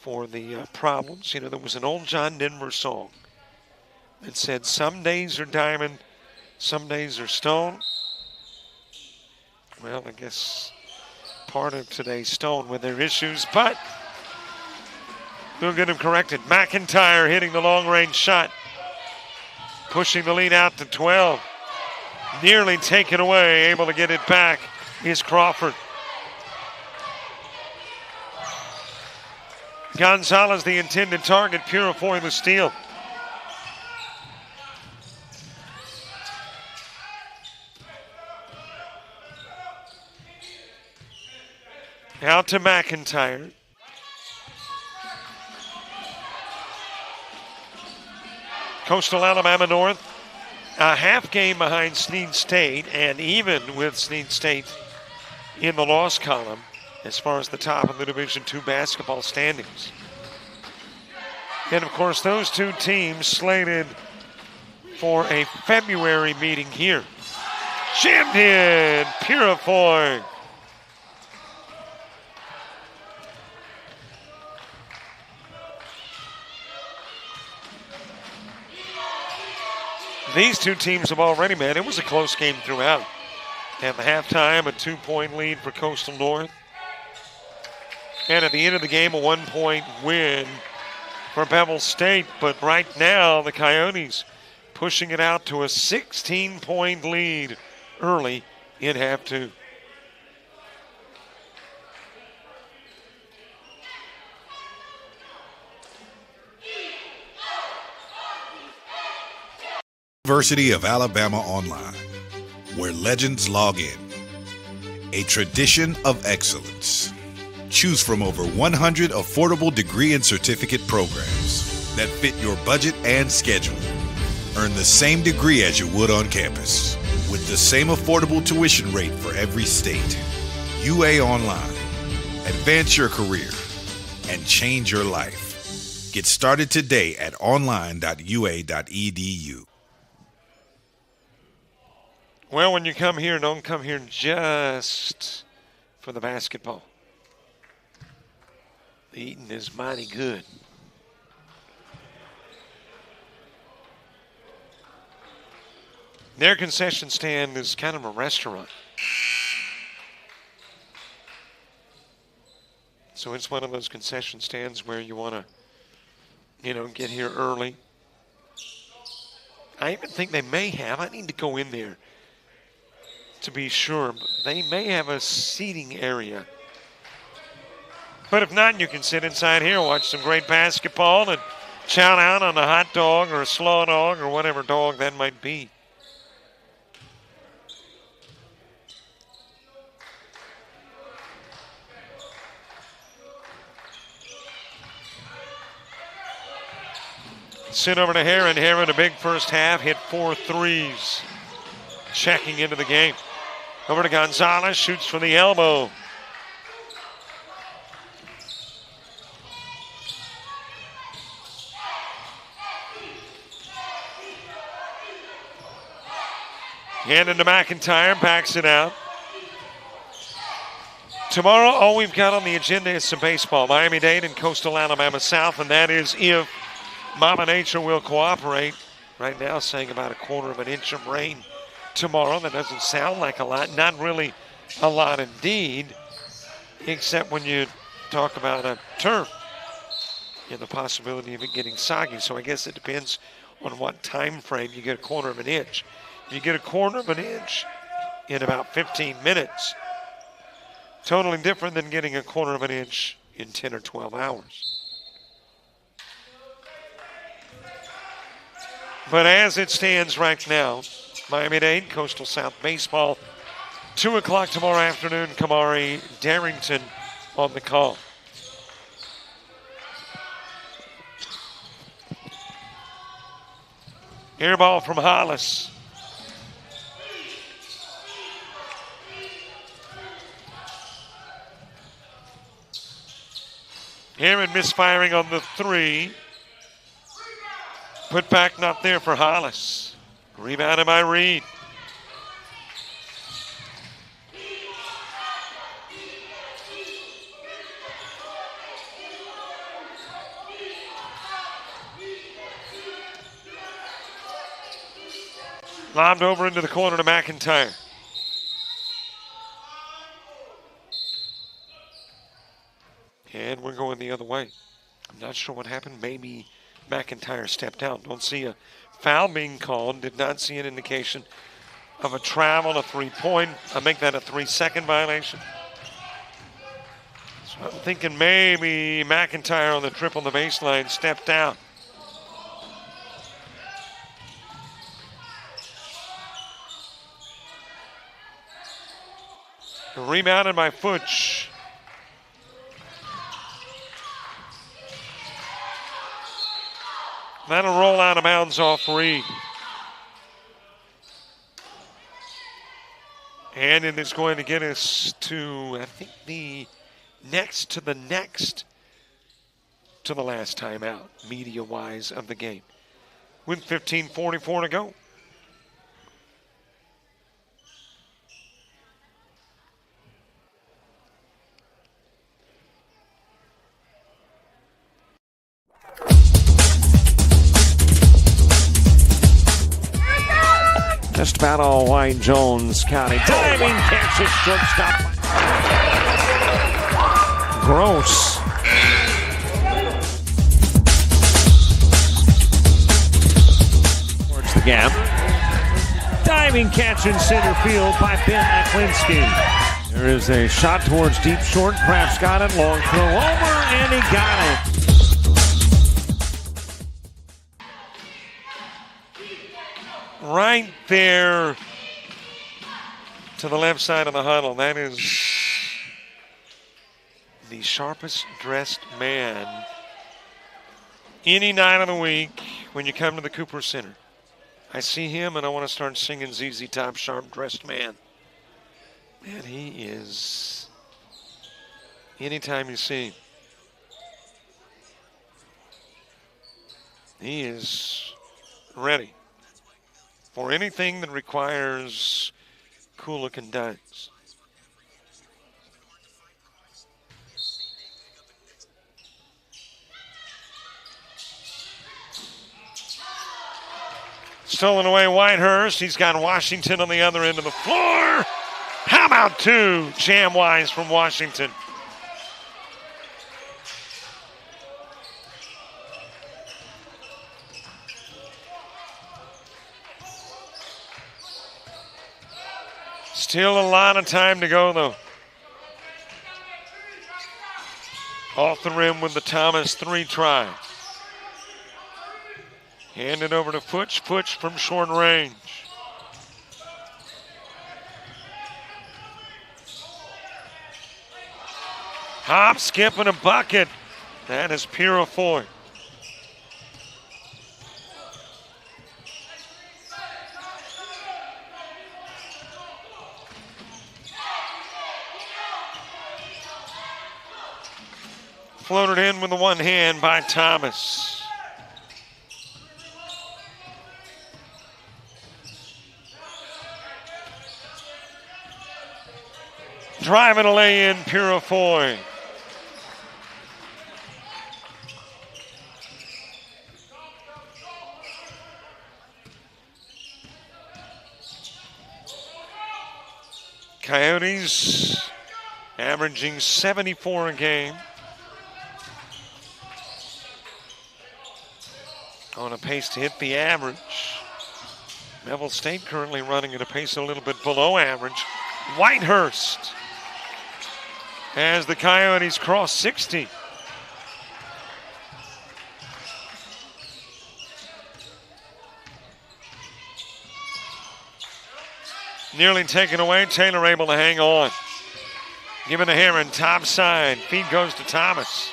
for the problems. You know, there was an old John Denver song that said, some days are diamond, some days are stone. Well, I guess part of today's stone with their issues, but we'll get them corrected. McIntyre hitting the long-range shot, pushing the lead out to 12. Nearly taken away, able to get it back is Crawford. Gonzalez, the intended target, Purifoy the steal. Out to McIntyre. Coastal Alabama North, a half game behind Snead State, and even with Snead State in the loss column as far as the top of the Division II basketball standings. And of course, those two teams slated for a February meeting here. Jammed in, Purifoy. These two teams have already met. It was a close game throughout. At the halftime, a 2-point lead for Coastal North. And at the end of the game, a 1-point win for Bevill State. But right now, the Coyotes pushing it out to a 16-point lead early in half two. University of Alabama Online, where legends log in. A tradition of excellence. Choose from over 100 affordable degree and certificate programs that fit your budget and schedule. Earn the same degree as you would on campus, with the same affordable tuition rate for every state. UA Online. Advance your career and change your life. Get started today at online.ua.edu. Well, when you come here, don't come here just for the basketball. The eating is mighty good. Their concession stand is kind of a restaurant. So it's one of those concession stands where you want to, get here early. I even think they may have, I need to go in there to be sure, but they may have a seating area. But if not, you can sit inside here, watch some great basketball, and chow down on a hot dog or a slaw dog or whatever dog that might be. Sit over to Heron. Heron, a big first half, hit 4 threes. Checking into the game. Over to Gonzalez, shoots for the elbow. Handed to McIntyre, backs it out. Tomorrow, all we've got on the agenda is some baseball. Miami-Dade and Coastal Alabama South, and that is if Mama Nature will cooperate. Right now, saying about 1/4 of an inch of rain tomorrow. That doesn't sound like a lot. Not really a lot indeed, except when you talk about a turf and the possibility of it getting soggy. So I guess it depends on what time frame you get 1/4 of an inch. If you get 1/4 of an inch in about 15 minutes, totally different than getting 1/4 of an inch in 10 or 12 hours. But as it stands right now, Miami-Dade, Coastal South baseball, 2 o'clock tomorrow afternoon, Kamari Darrington on the call. Air ball from Hollis. Aaron misfiring on the 3. Put back not there for Hollis. Rebounded by Reed. Lobbed over into the corner to McIntyre. And we're going the other way. I'm not sure what happened. Maybe McIntyre stepped out. Don't see a foul being called. Did not see an indication of a travel, a 3-point. I make that a 3-second violation. So I'm thinking maybe McIntyre on the trip on the baseline stepped out. Rebounded by Futch. That'll roll out of bounds off Reed. And it is going to get us to, I think, the next to the last timeout, media-wise, of the game. With 15:44 to go. Just about all Wayne Jones County. Diving catch at shortstop. Gross. Towards the gap. Diving catch in center field by Ben Aklinski. There is a shot towards deep short. Kraft's got it. Long throw over, and he got it. Right there to the left side of the huddle. That is the sharpest dressed man any night of the week when you come to the Cooper Center. I see him and I want to start singing ZZ Top Sharp Dressed Man. Man, he is, anytime you see him, he is ready for anything that requires cool-looking dimes. Stolen away Whitehurst. He's got Washington on the other end of the floor. How about 2 jam-wise from Washington? Still a lot of time to go, though. Off the rim with the Thomas 3 try. Hand it over to Futch. Futch from short range. Hop, skip, and a bucket. That is Purifoy. Floated in with the one hand by Thomas. Driving a lay in Purifoy. Coyotes averaging 74 a game. On a pace to hit the average. Bevill State currently running at a pace a little bit below average. Whitehurst as the Coyotes cross 60. Nearly taken away. Taylor able to hang on. Given to Heron, top side. Feed goes to Thomas.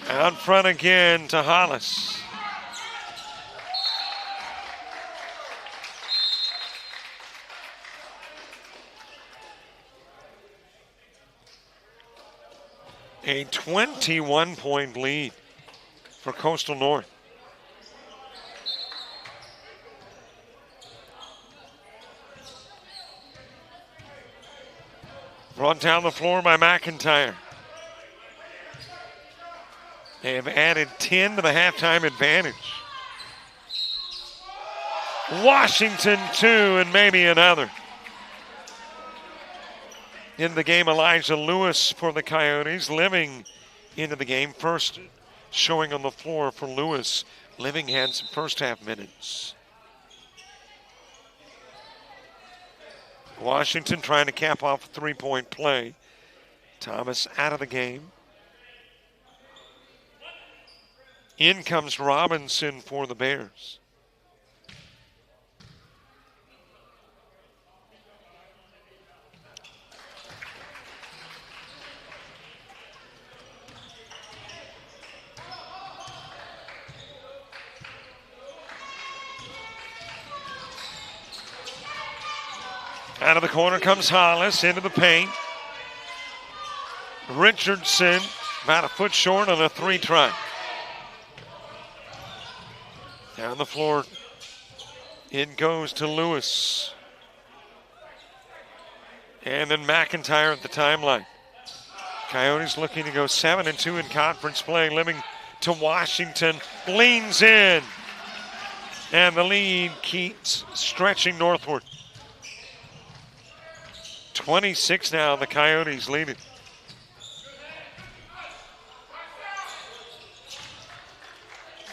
Out front again to Hollis. A 21-point lead for Coastal North. Brought down the floor by McIntyre. They have added 10 to the halftime advantage. Washington 2 and maybe another. In the game, Elijah Lewis for the Coyotes. Living into the game. First showing on the floor for Lewis. Living had some first half minutes. Washington trying to cap off a three-point play. Thomas out of the game. In comes Robinson for the Bears. Out of the corner comes Hollis into the paint. Richardson about a foot short on a three try. Down the floor, it goes to Lewis. And then McIntyre at the timeline. Coyotes looking to go 7-2 in conference play. Living to Washington, leans in. And the lead keeps stretching northward. 26 now, the Coyotes leading.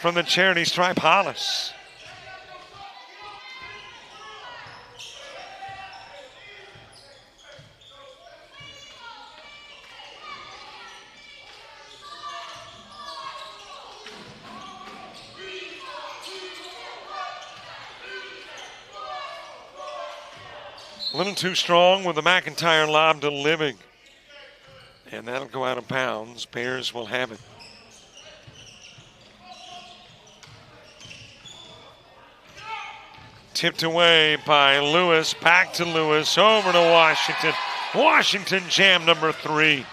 From the charity stripe, Hollis. A little too strong with the McIntyre lob to Living. And that'll go out of bounds. Bears will have it. Tipped away by Lewis. Back to Lewis. Over to Washington. Washington jam number 3.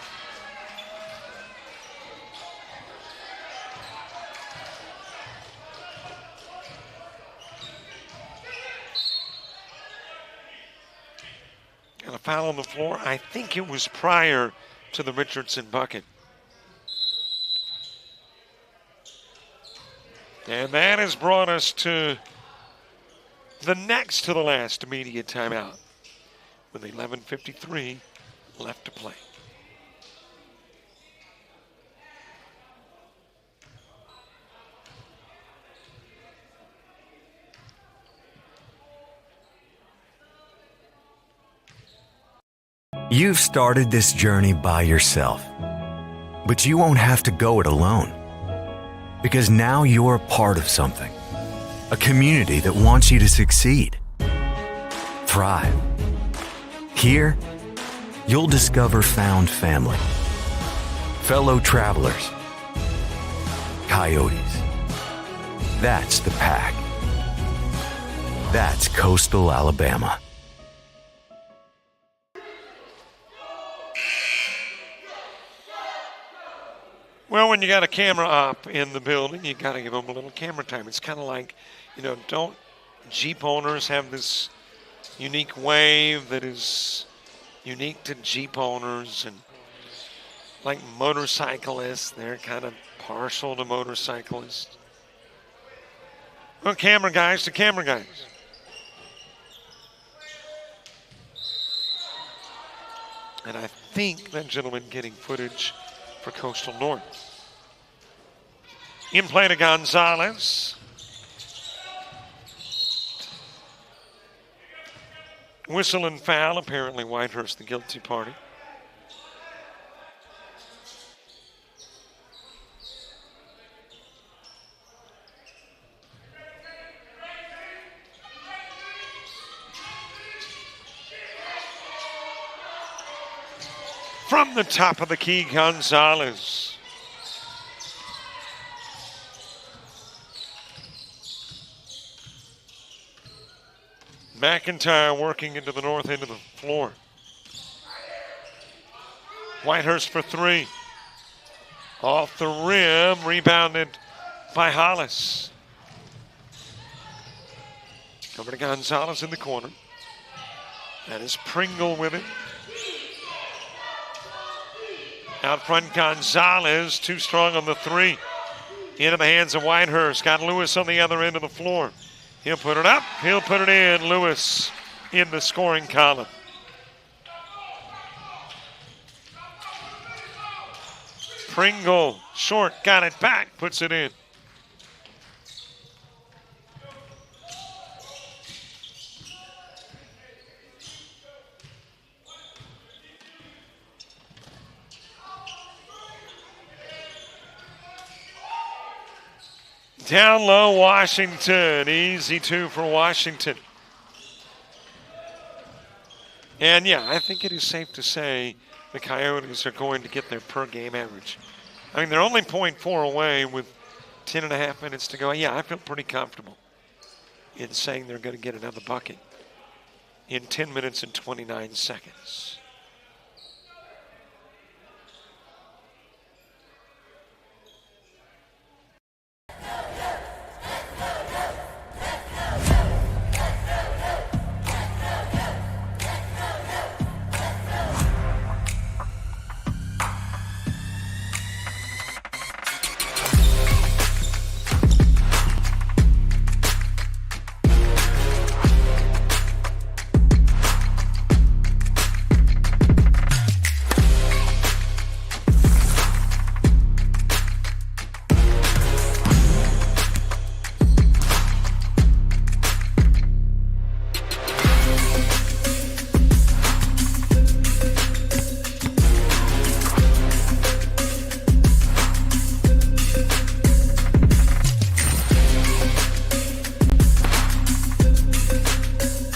Got a foul on the floor. I think it was prior to the Richardson bucket. And that has brought us to the next to the last immediate timeout with 11:53 left to play. You've started this journey by yourself, but you won't have to go it alone, because now you're a part of something, a community that wants you to succeed, thrive. Here, you'll discover found family, fellow travelers, Coyotes. That's the Pack. That's Coastal Alabama. Well, when you got a camera up in the building, you got to give them a little camera time. It's kind of like, don't Jeep owners have this unique wave that is unique to Jeep owners, and like motorcyclists, they're kind of partial to motorcyclists. Well, camera guys to camera guys. And I think that gentleman getting footage for Coastal North. In play to Gonzalez. Whistle and foul, apparently Whitehurst the guilty party. From the top of the key, Gonzalez. McIntyre working into the north end of the floor. Whitehurst for three. Off the rim, rebounded by Hollis. Over to Gonzalez in the corner. That is Pringle with it. Out front, Gonzalez, too strong on the three. Into the hands of Whitehurst. Got Lewis on the other end of the floor. He'll put it up. He'll put it in. Lewis in the scoring column. Pringle, short, got it back, puts it in. Down low, Washington. Easy two for Washington. And yeah, I think it is safe to say the Coyotes are going to get their per game average. I mean, they're only 0.4 away with 10.5 minutes to go. Yeah, I feel pretty comfortable in saying they're going to get another bucket in 10 minutes and 29 seconds.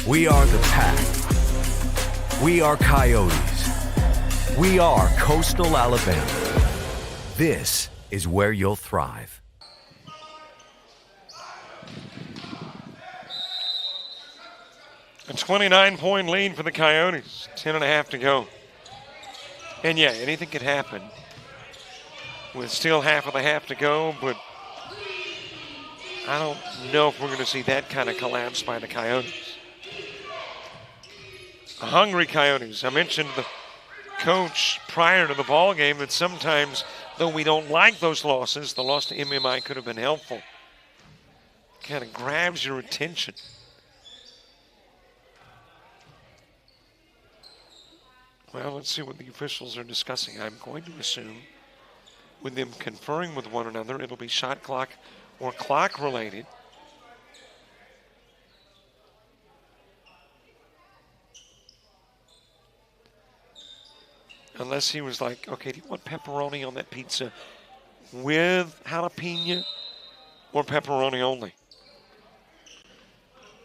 We are the Pack. We are Coyotes. We are Coastal Alabama. This is where you'll thrive. A 29-point lead for the Coyotes. 10.5 to go. And yeah, anything could happen with still half of the half to go, but I don't know if we're going to see that kind of collapse by the Coyotes. The hungry Coyotes. I mentioned the coach prior to the ball game that sometimes, though we don't like those losses, the loss to MMI could have been helpful. Kind of grabs your attention. Well, let's see what the officials are discussing. I'm going to assume with them conferring with one another, it'll be shot clock or clock related. Unless he was like, okay, do you want pepperoni on that pizza with jalapeno or pepperoni only?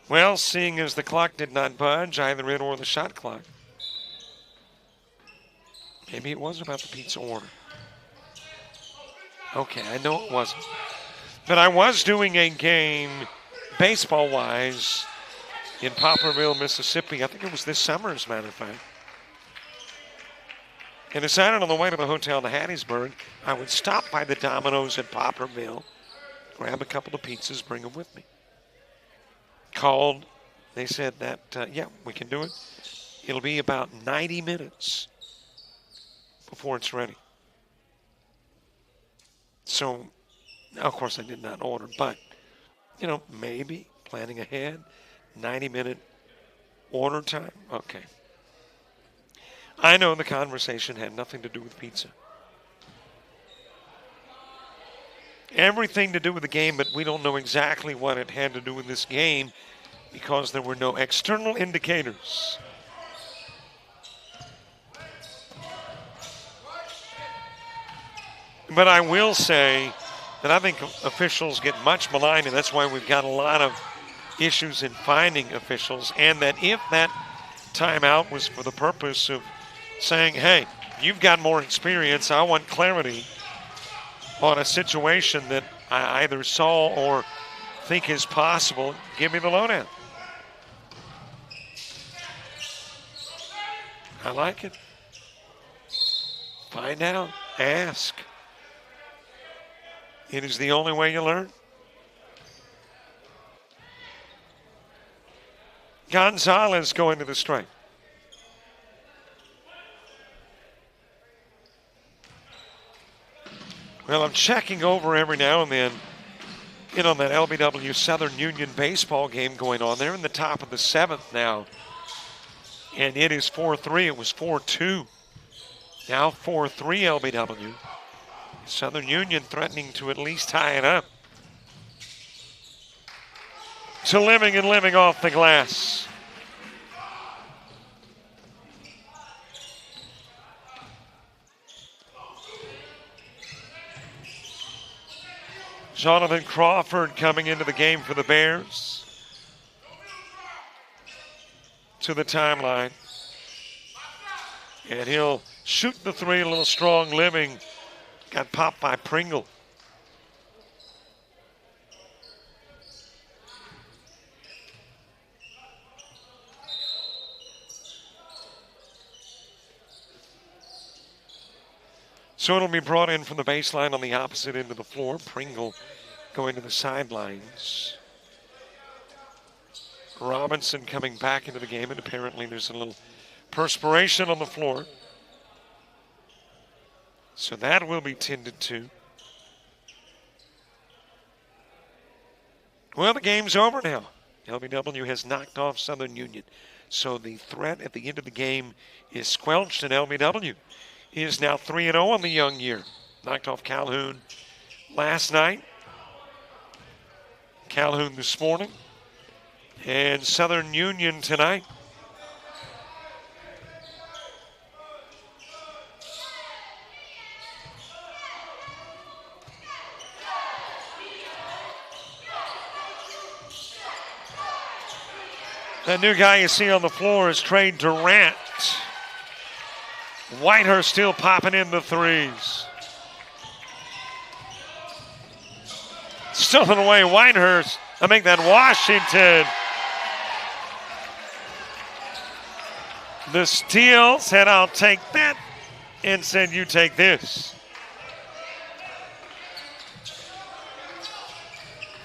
Well, seeing as the clock did not budge, either it or the shot clock, maybe it was about the pizza order. Okay, I know it wasn't. But I was doing a game, baseball-wise, in Poplarville, Mississippi. I think it was this summer, as a matter of fact. and decided on the way to the hotel to Hattiesburg, I would stop by the Domino's at Popperville, grab a couple of pizzas, bring them with me. Called. They said that, yeah, we can do it. It'll be about 90 minutes before it's ready. So, of course, I did not order, but, maybe planning ahead, 90-minute order time. Okay. I know the conversation had nothing to do with pizza. Everything to do with the game, but we don't know exactly what it had to do with this game because there were no external indicators. But I will say that I think officials get much maligned, and that's why we've got a lot of issues in finding officials, and that if that timeout was for the purpose of saying, hey, you've got more experience, I want clarity on a situation that I either saw or think is possible, give me the lowdown. I like it. Find out. Ask. It is the only way you learn. Gonzalez going to the strike. Well, I'm checking over every now and then, on that LBW Southern Union baseball game going on. They're in the top of the 7th now. And it is 4-3. It was 4-2. Now 4-3 LBW. Southern Union threatening to at least tie it up. To living off the glass. Jonathan Crawford coming into the game for the Bears. To the timeline. And he'll shoot the three, a little strong living. Got popped by Pringle. So it'll be brought in from the baseline on the opposite end of the floor. Pringle going to the sidelines. Robinson coming back into the game, and apparently there's a little perspiration on the floor. So that will be tended to. Well, the game's over now. LBW has knocked off Southern Union. So the threat at the end of the game is squelched, and LBW is now 3-0 on the young year. Knocked off Calhoun last night. Calhoun this morning. And Southern Union tonight. The new guy you see on the floor is Trey Durant. Whitehurst still popping in the threes. Stolen away Whitehurst. I make that Washington. The steal said, I'll take that, and said, you take this.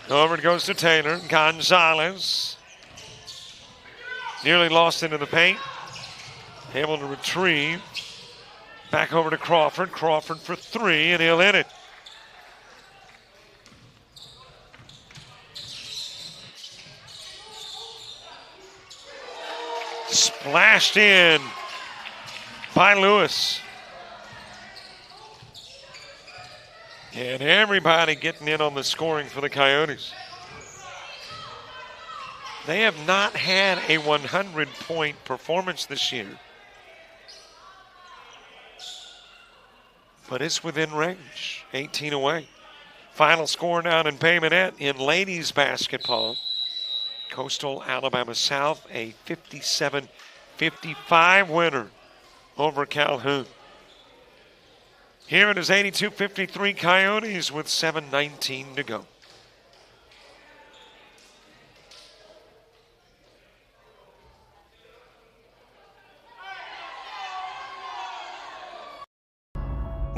Over it goes to Taylor. Gonzalez. Nearly lost into the paint. Able to retrieve. Back over to Crawford. Crawford for three, and he'll hit it. Splashed in by Lewis. And everybody getting in on the scoring for the Coyotes. They have not had a 100-point performance this year. But it's within range, 18 away. Final score down in Bay Minette in ladies basketball. Coastal Alabama South, a 57-55 winner over Calhoun. Here it is 82-53 Coyotes with 7:19 to go.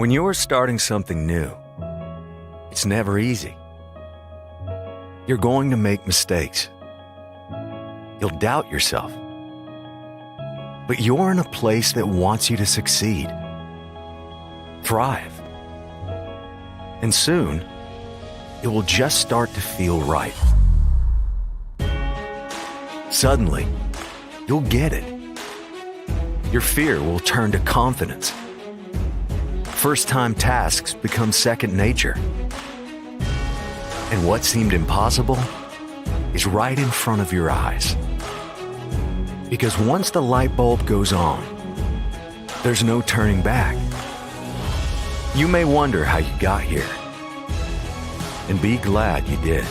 When you're starting something new, it's never easy. You're going to make mistakes. You'll doubt yourself. But you're in a place that wants you to succeed, thrive. And soon, it will just start to feel right. Suddenly, you'll get it. Your fear will turn to confidence. First-time tasks become second nature. And what seemed impossible is right in front of your eyes. Because once the light bulb goes on, there's no turning back. You may wonder how you got here, and be glad you did.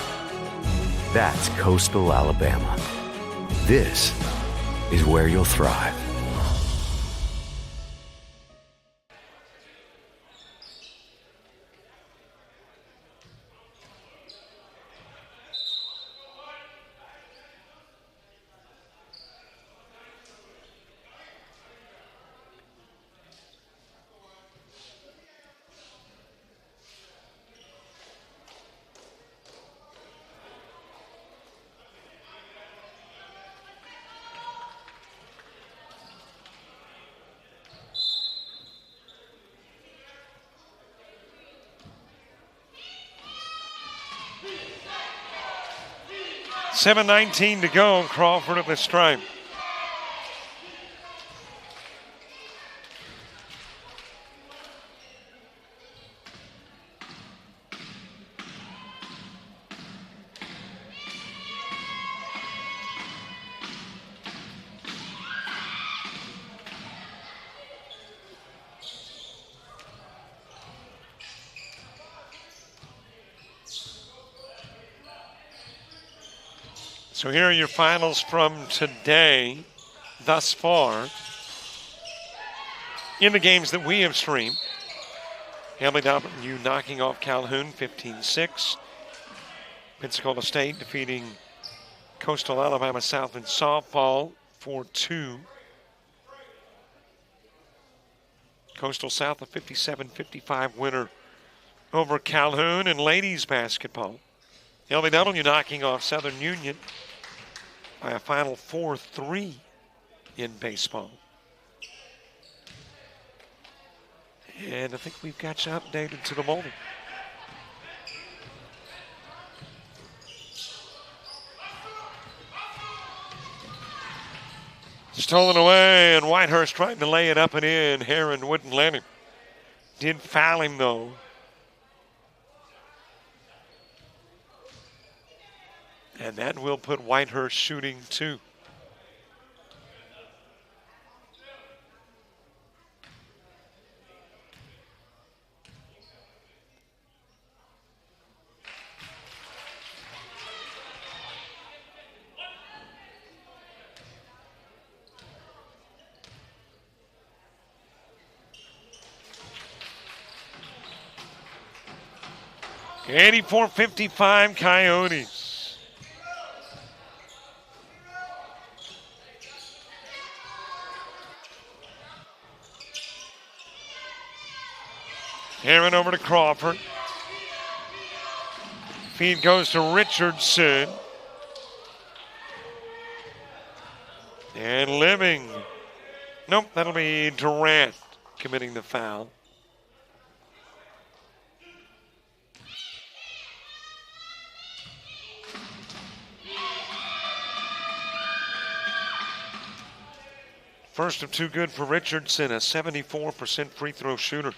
That's Coastal Alabama. This is where you'll thrive. $7:19 to go. Crawford at the stripe. So here are your finals from today thus far in the games that we have streamed. LBW knocking off Calhoun 15-6. Pensacola State defeating Coastal Alabama South in softball 4-2. Coastal South a 57-55 winner over Calhoun. In ladies basketball, LBW knocking off Southern Union by a final 4-3 in baseball. And I think we've got you updated to the moment. Stolen away, and Whitehurst trying to lay it up and in. Heron wouldn't let him. Did foul him, though. And that will put Whitehurst shooting 2. $84-55 Coyotes. Heron over to Crawford. Feed goes to Richardson. And Living. Nope, that'll be Durant committing the foul. First of 2 good for Richardson, a 74% free throw shooter.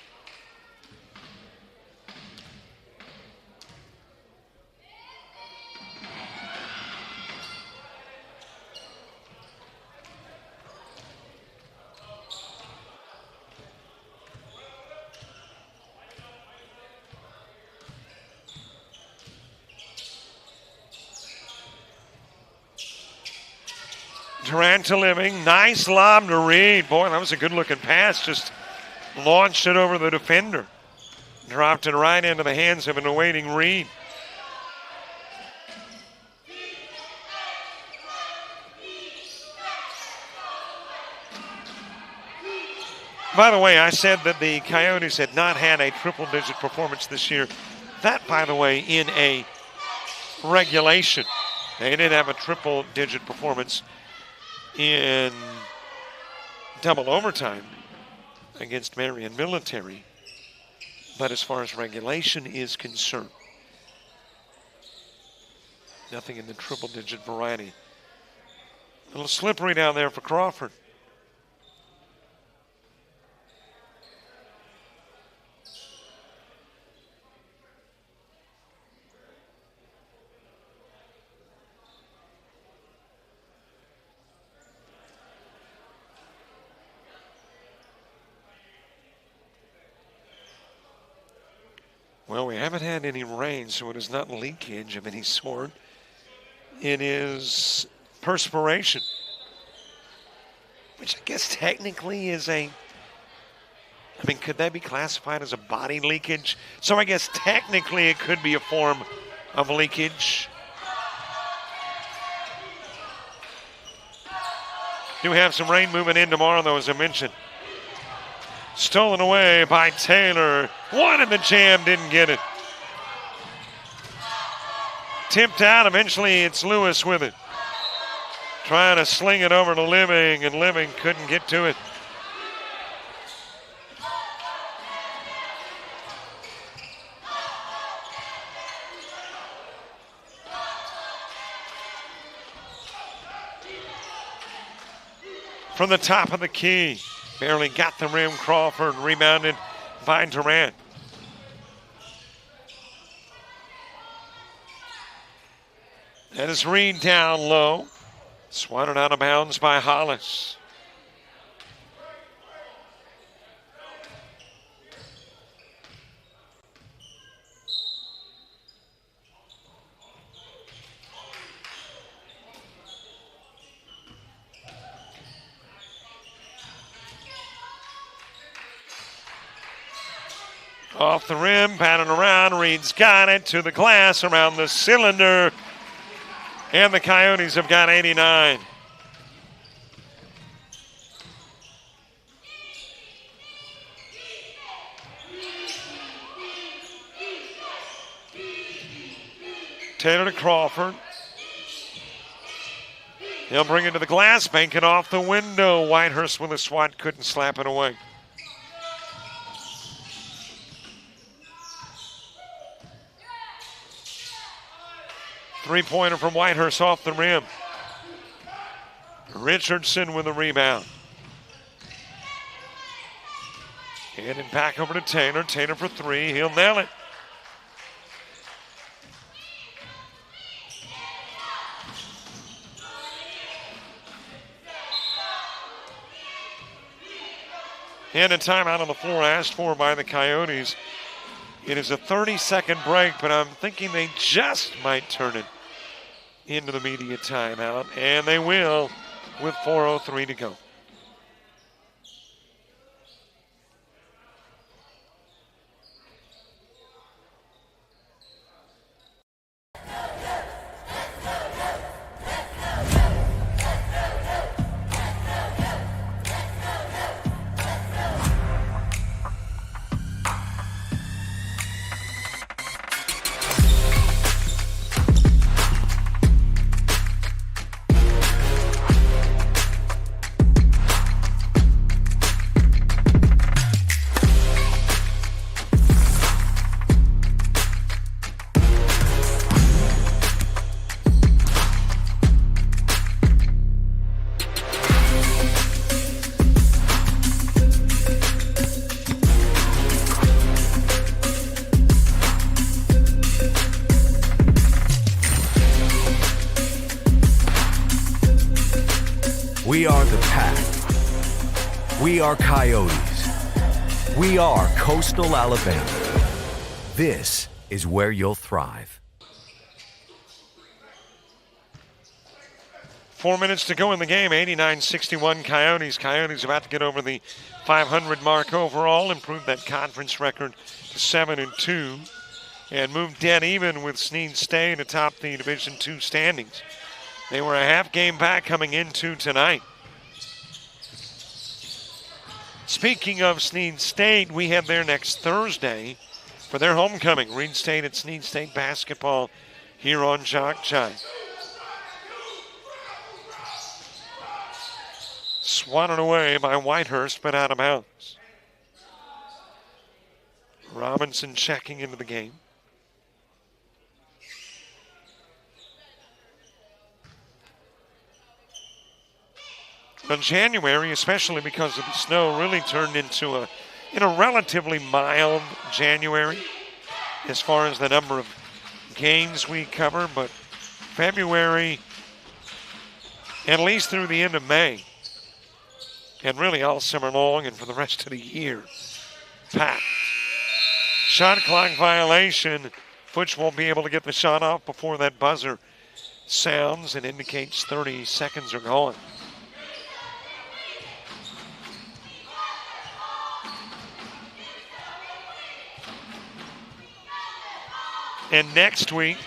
Durant to Living. Nice lob to Reed. Boy, that was a good-looking pass. Just launched it over the defender. Dropped it right into the hands of an awaiting Reed. By the way, I said that the Coyotes had not had a triple-digit performance this year. That, by the way, in a regulation. They didn't have a triple-digit performance in double overtime against Marion Military. But as far as regulation is concerned, nothing in the triple-digit variety. A little slippery down there for Crawford. Well, we haven't had any rain, so it is not leakage of any sort. It is perspiration, which I guess technically is could that be classified as a body leakage? So I guess technically it could be a form of leakage. Do have some rain moving in tomorrow, though, as I mentioned. Stolen away by Taylor. Wanted the jam, didn't get it. Tipped out, eventually it's Lewis with it. Trying to sling it over to Living, and Living couldn't get to it. From the top of the key. Barely got the rim. Crawford rebounded by Durant. That is Reed down low. Swatted out of bounds by Hollis. Off the rim, batting around. Reed's got it to the glass around the cylinder. And the Coyotes have got 89. Taylor to Crawford. He'll bring it to the glass, bank it off the window. Whitehurst with a swat, couldn't slap it away. Three-pointer from Whitehurst off the rim. Richardson with a rebound. Handed back over to Taylor. Taylor for three. He'll nail it. And a timeout on the floor asked for by the Coyotes. It is a 30-second break, but I'm thinking they just might turn it into the media timeout, and they will with 4:03 to go. We are the Pack. We are Coyotes. We are Coastal Alabama. This is where you'll thrive. 4 minutes to go in the game. 89-61 Coyotes. Coyotes about to get over the 500 mark overall, improve that conference record to 7-2, and move dead even with Snead State atop the Division II standings. They were a half game back coming into tonight. Speaking of Sneed State, we head there next Thursday for their homecoming. Reed State at Sneed State basketball here on JockJive. Swatted away by Whitehurst, but out of bounds. Robinson checking into the game. But January, especially because of the snow, really turned into a relatively mild January as far as the number of games we cover. But February, at least through the end of May, and really all summer long and for the rest of the year, packed. Shot clock violation. Futch won't be able to get the shot off before that buzzer sounds and indicates 30 seconds are gone. And next week,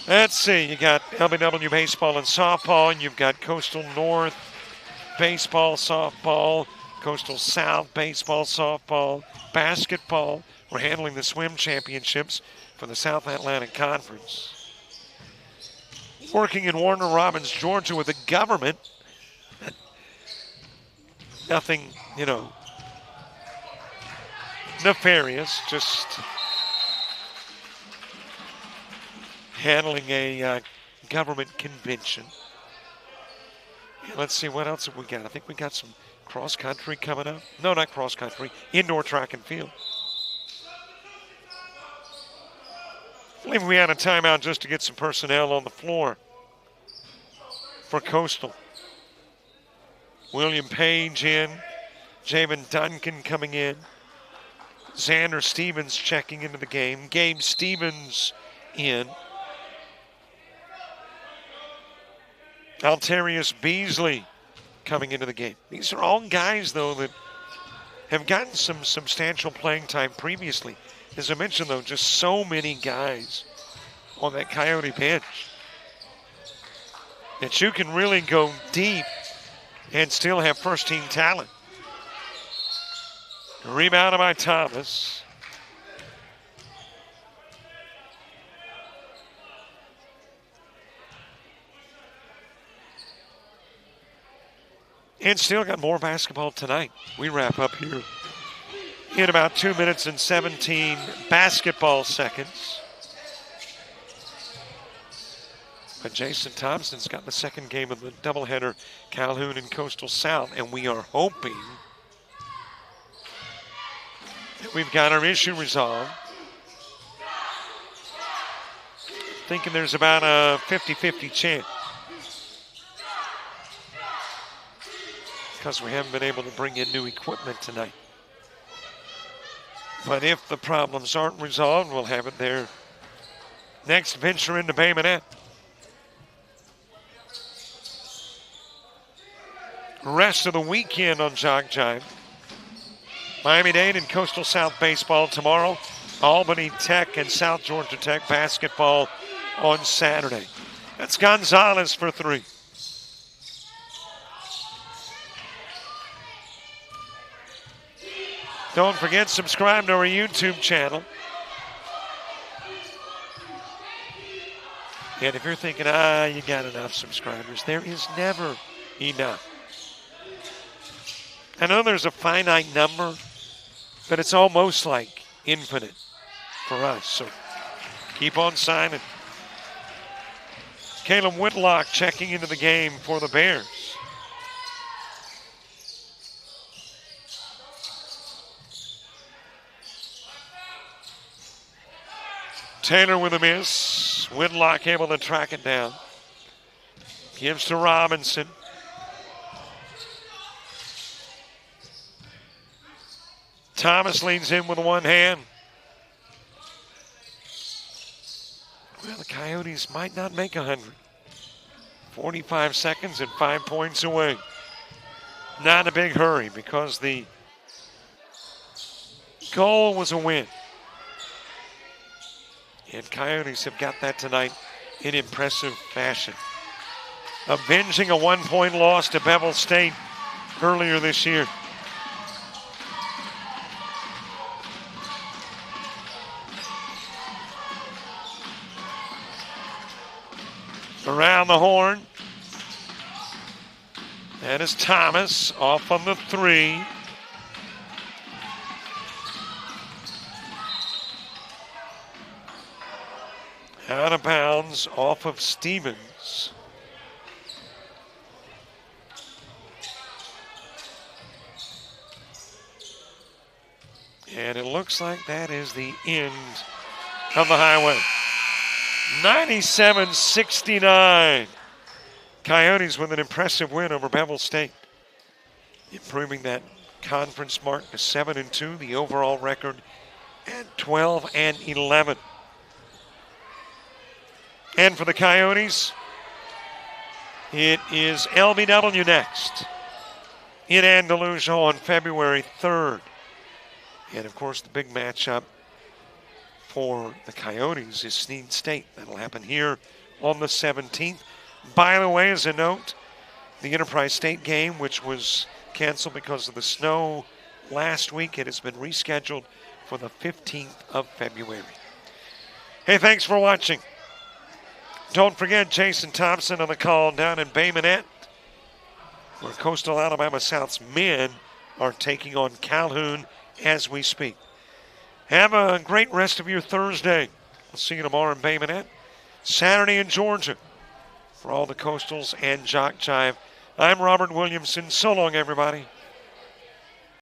let's see, you got LBW baseball and softball, and you've got Coastal North baseball, softball, Coastal South baseball, softball, basketball. We're handling the swim championships for the South Atlantic Conference. Working in Warner Robins, Georgia with the government. Nothing, nefarious, just handling a government convention. Let's see, what else have we got? I think we got some cross-country coming up. No, not cross-country. Indoor track and field. I believe we had a timeout just to get some personnel on the floor for Coastal. William Page in. Jamin Duncan coming in. Xander Stevens checking into the game. Gabe Stevens in. Alterius Beasley coming into the game. These are all guys, though, that have gotten some substantial playing time previously. As I mentioned, though, just so many guys on that Coyote bench that you can really go deep and still have first-team talent. Rebounded by Thomas. And still got more basketball tonight. We wrap up here in about 2 minutes and 17 basketball seconds. But Jason Thompson's got the second game of the doubleheader, Calhoun and Coastal South, and we are hoping that we've got our issue resolved. Thinking there's about a 50-50 chance, because we haven't been able to bring in new equipment tonight. But if the problems aren't resolved, we'll have it there next venture into Bay Minette. Rest of the weekend on JockJive. Miami-Dade and Coastal South baseball tomorrow. Albany Tech and South Georgia Tech basketball on Saturday. That's Gonzalez for 3. Don't forget, subscribe to our YouTube channel. And if you're thinking, you got enough subscribers, there is never enough. I know there's a finite number, but it's almost like infinite for us. So keep on signing. Caleb Whitlock checking into the game for the Bears. Taylor with a miss. Whitlock able to track it down. Gives to Robinson. Thomas leans in with one hand. Well, the Coyotes might not make 100. 45 seconds and 5 points away. Not a big hurry because the goal was a win. And Coyotes have got that tonight in impressive fashion. Avenging a 1-point loss to Bevill State earlier this year. Around the horn. That is Thomas off on the 3. Out of bounds off of Stevens. And it looks like that is the end of the highway. 97-69. Coyotes with an impressive win over Bevill State. Improving that conference mark to 7-2, the overall record at 12-11. And for the Coyotes, it is LBW next in Andalusia on February 3rd. And of course, the big matchup for the Coyotes is Snead State. That'll happen here on the 17th. By the way, as a note, the Enterprise State game, which was canceled because of the snow last week, it has been rescheduled for the 15th of February. Hey, thanks for watching. Don't forget Jason Thompson on the call down in Bay Minette, where Coastal Alabama South's men are taking on Calhoun as we speak. Have a great rest of your Thursday. We'll see you tomorrow in Bay Minette. Saturday in Georgia. For all the Coastals and JockJive, I'm Robert Williamson. So long, everybody.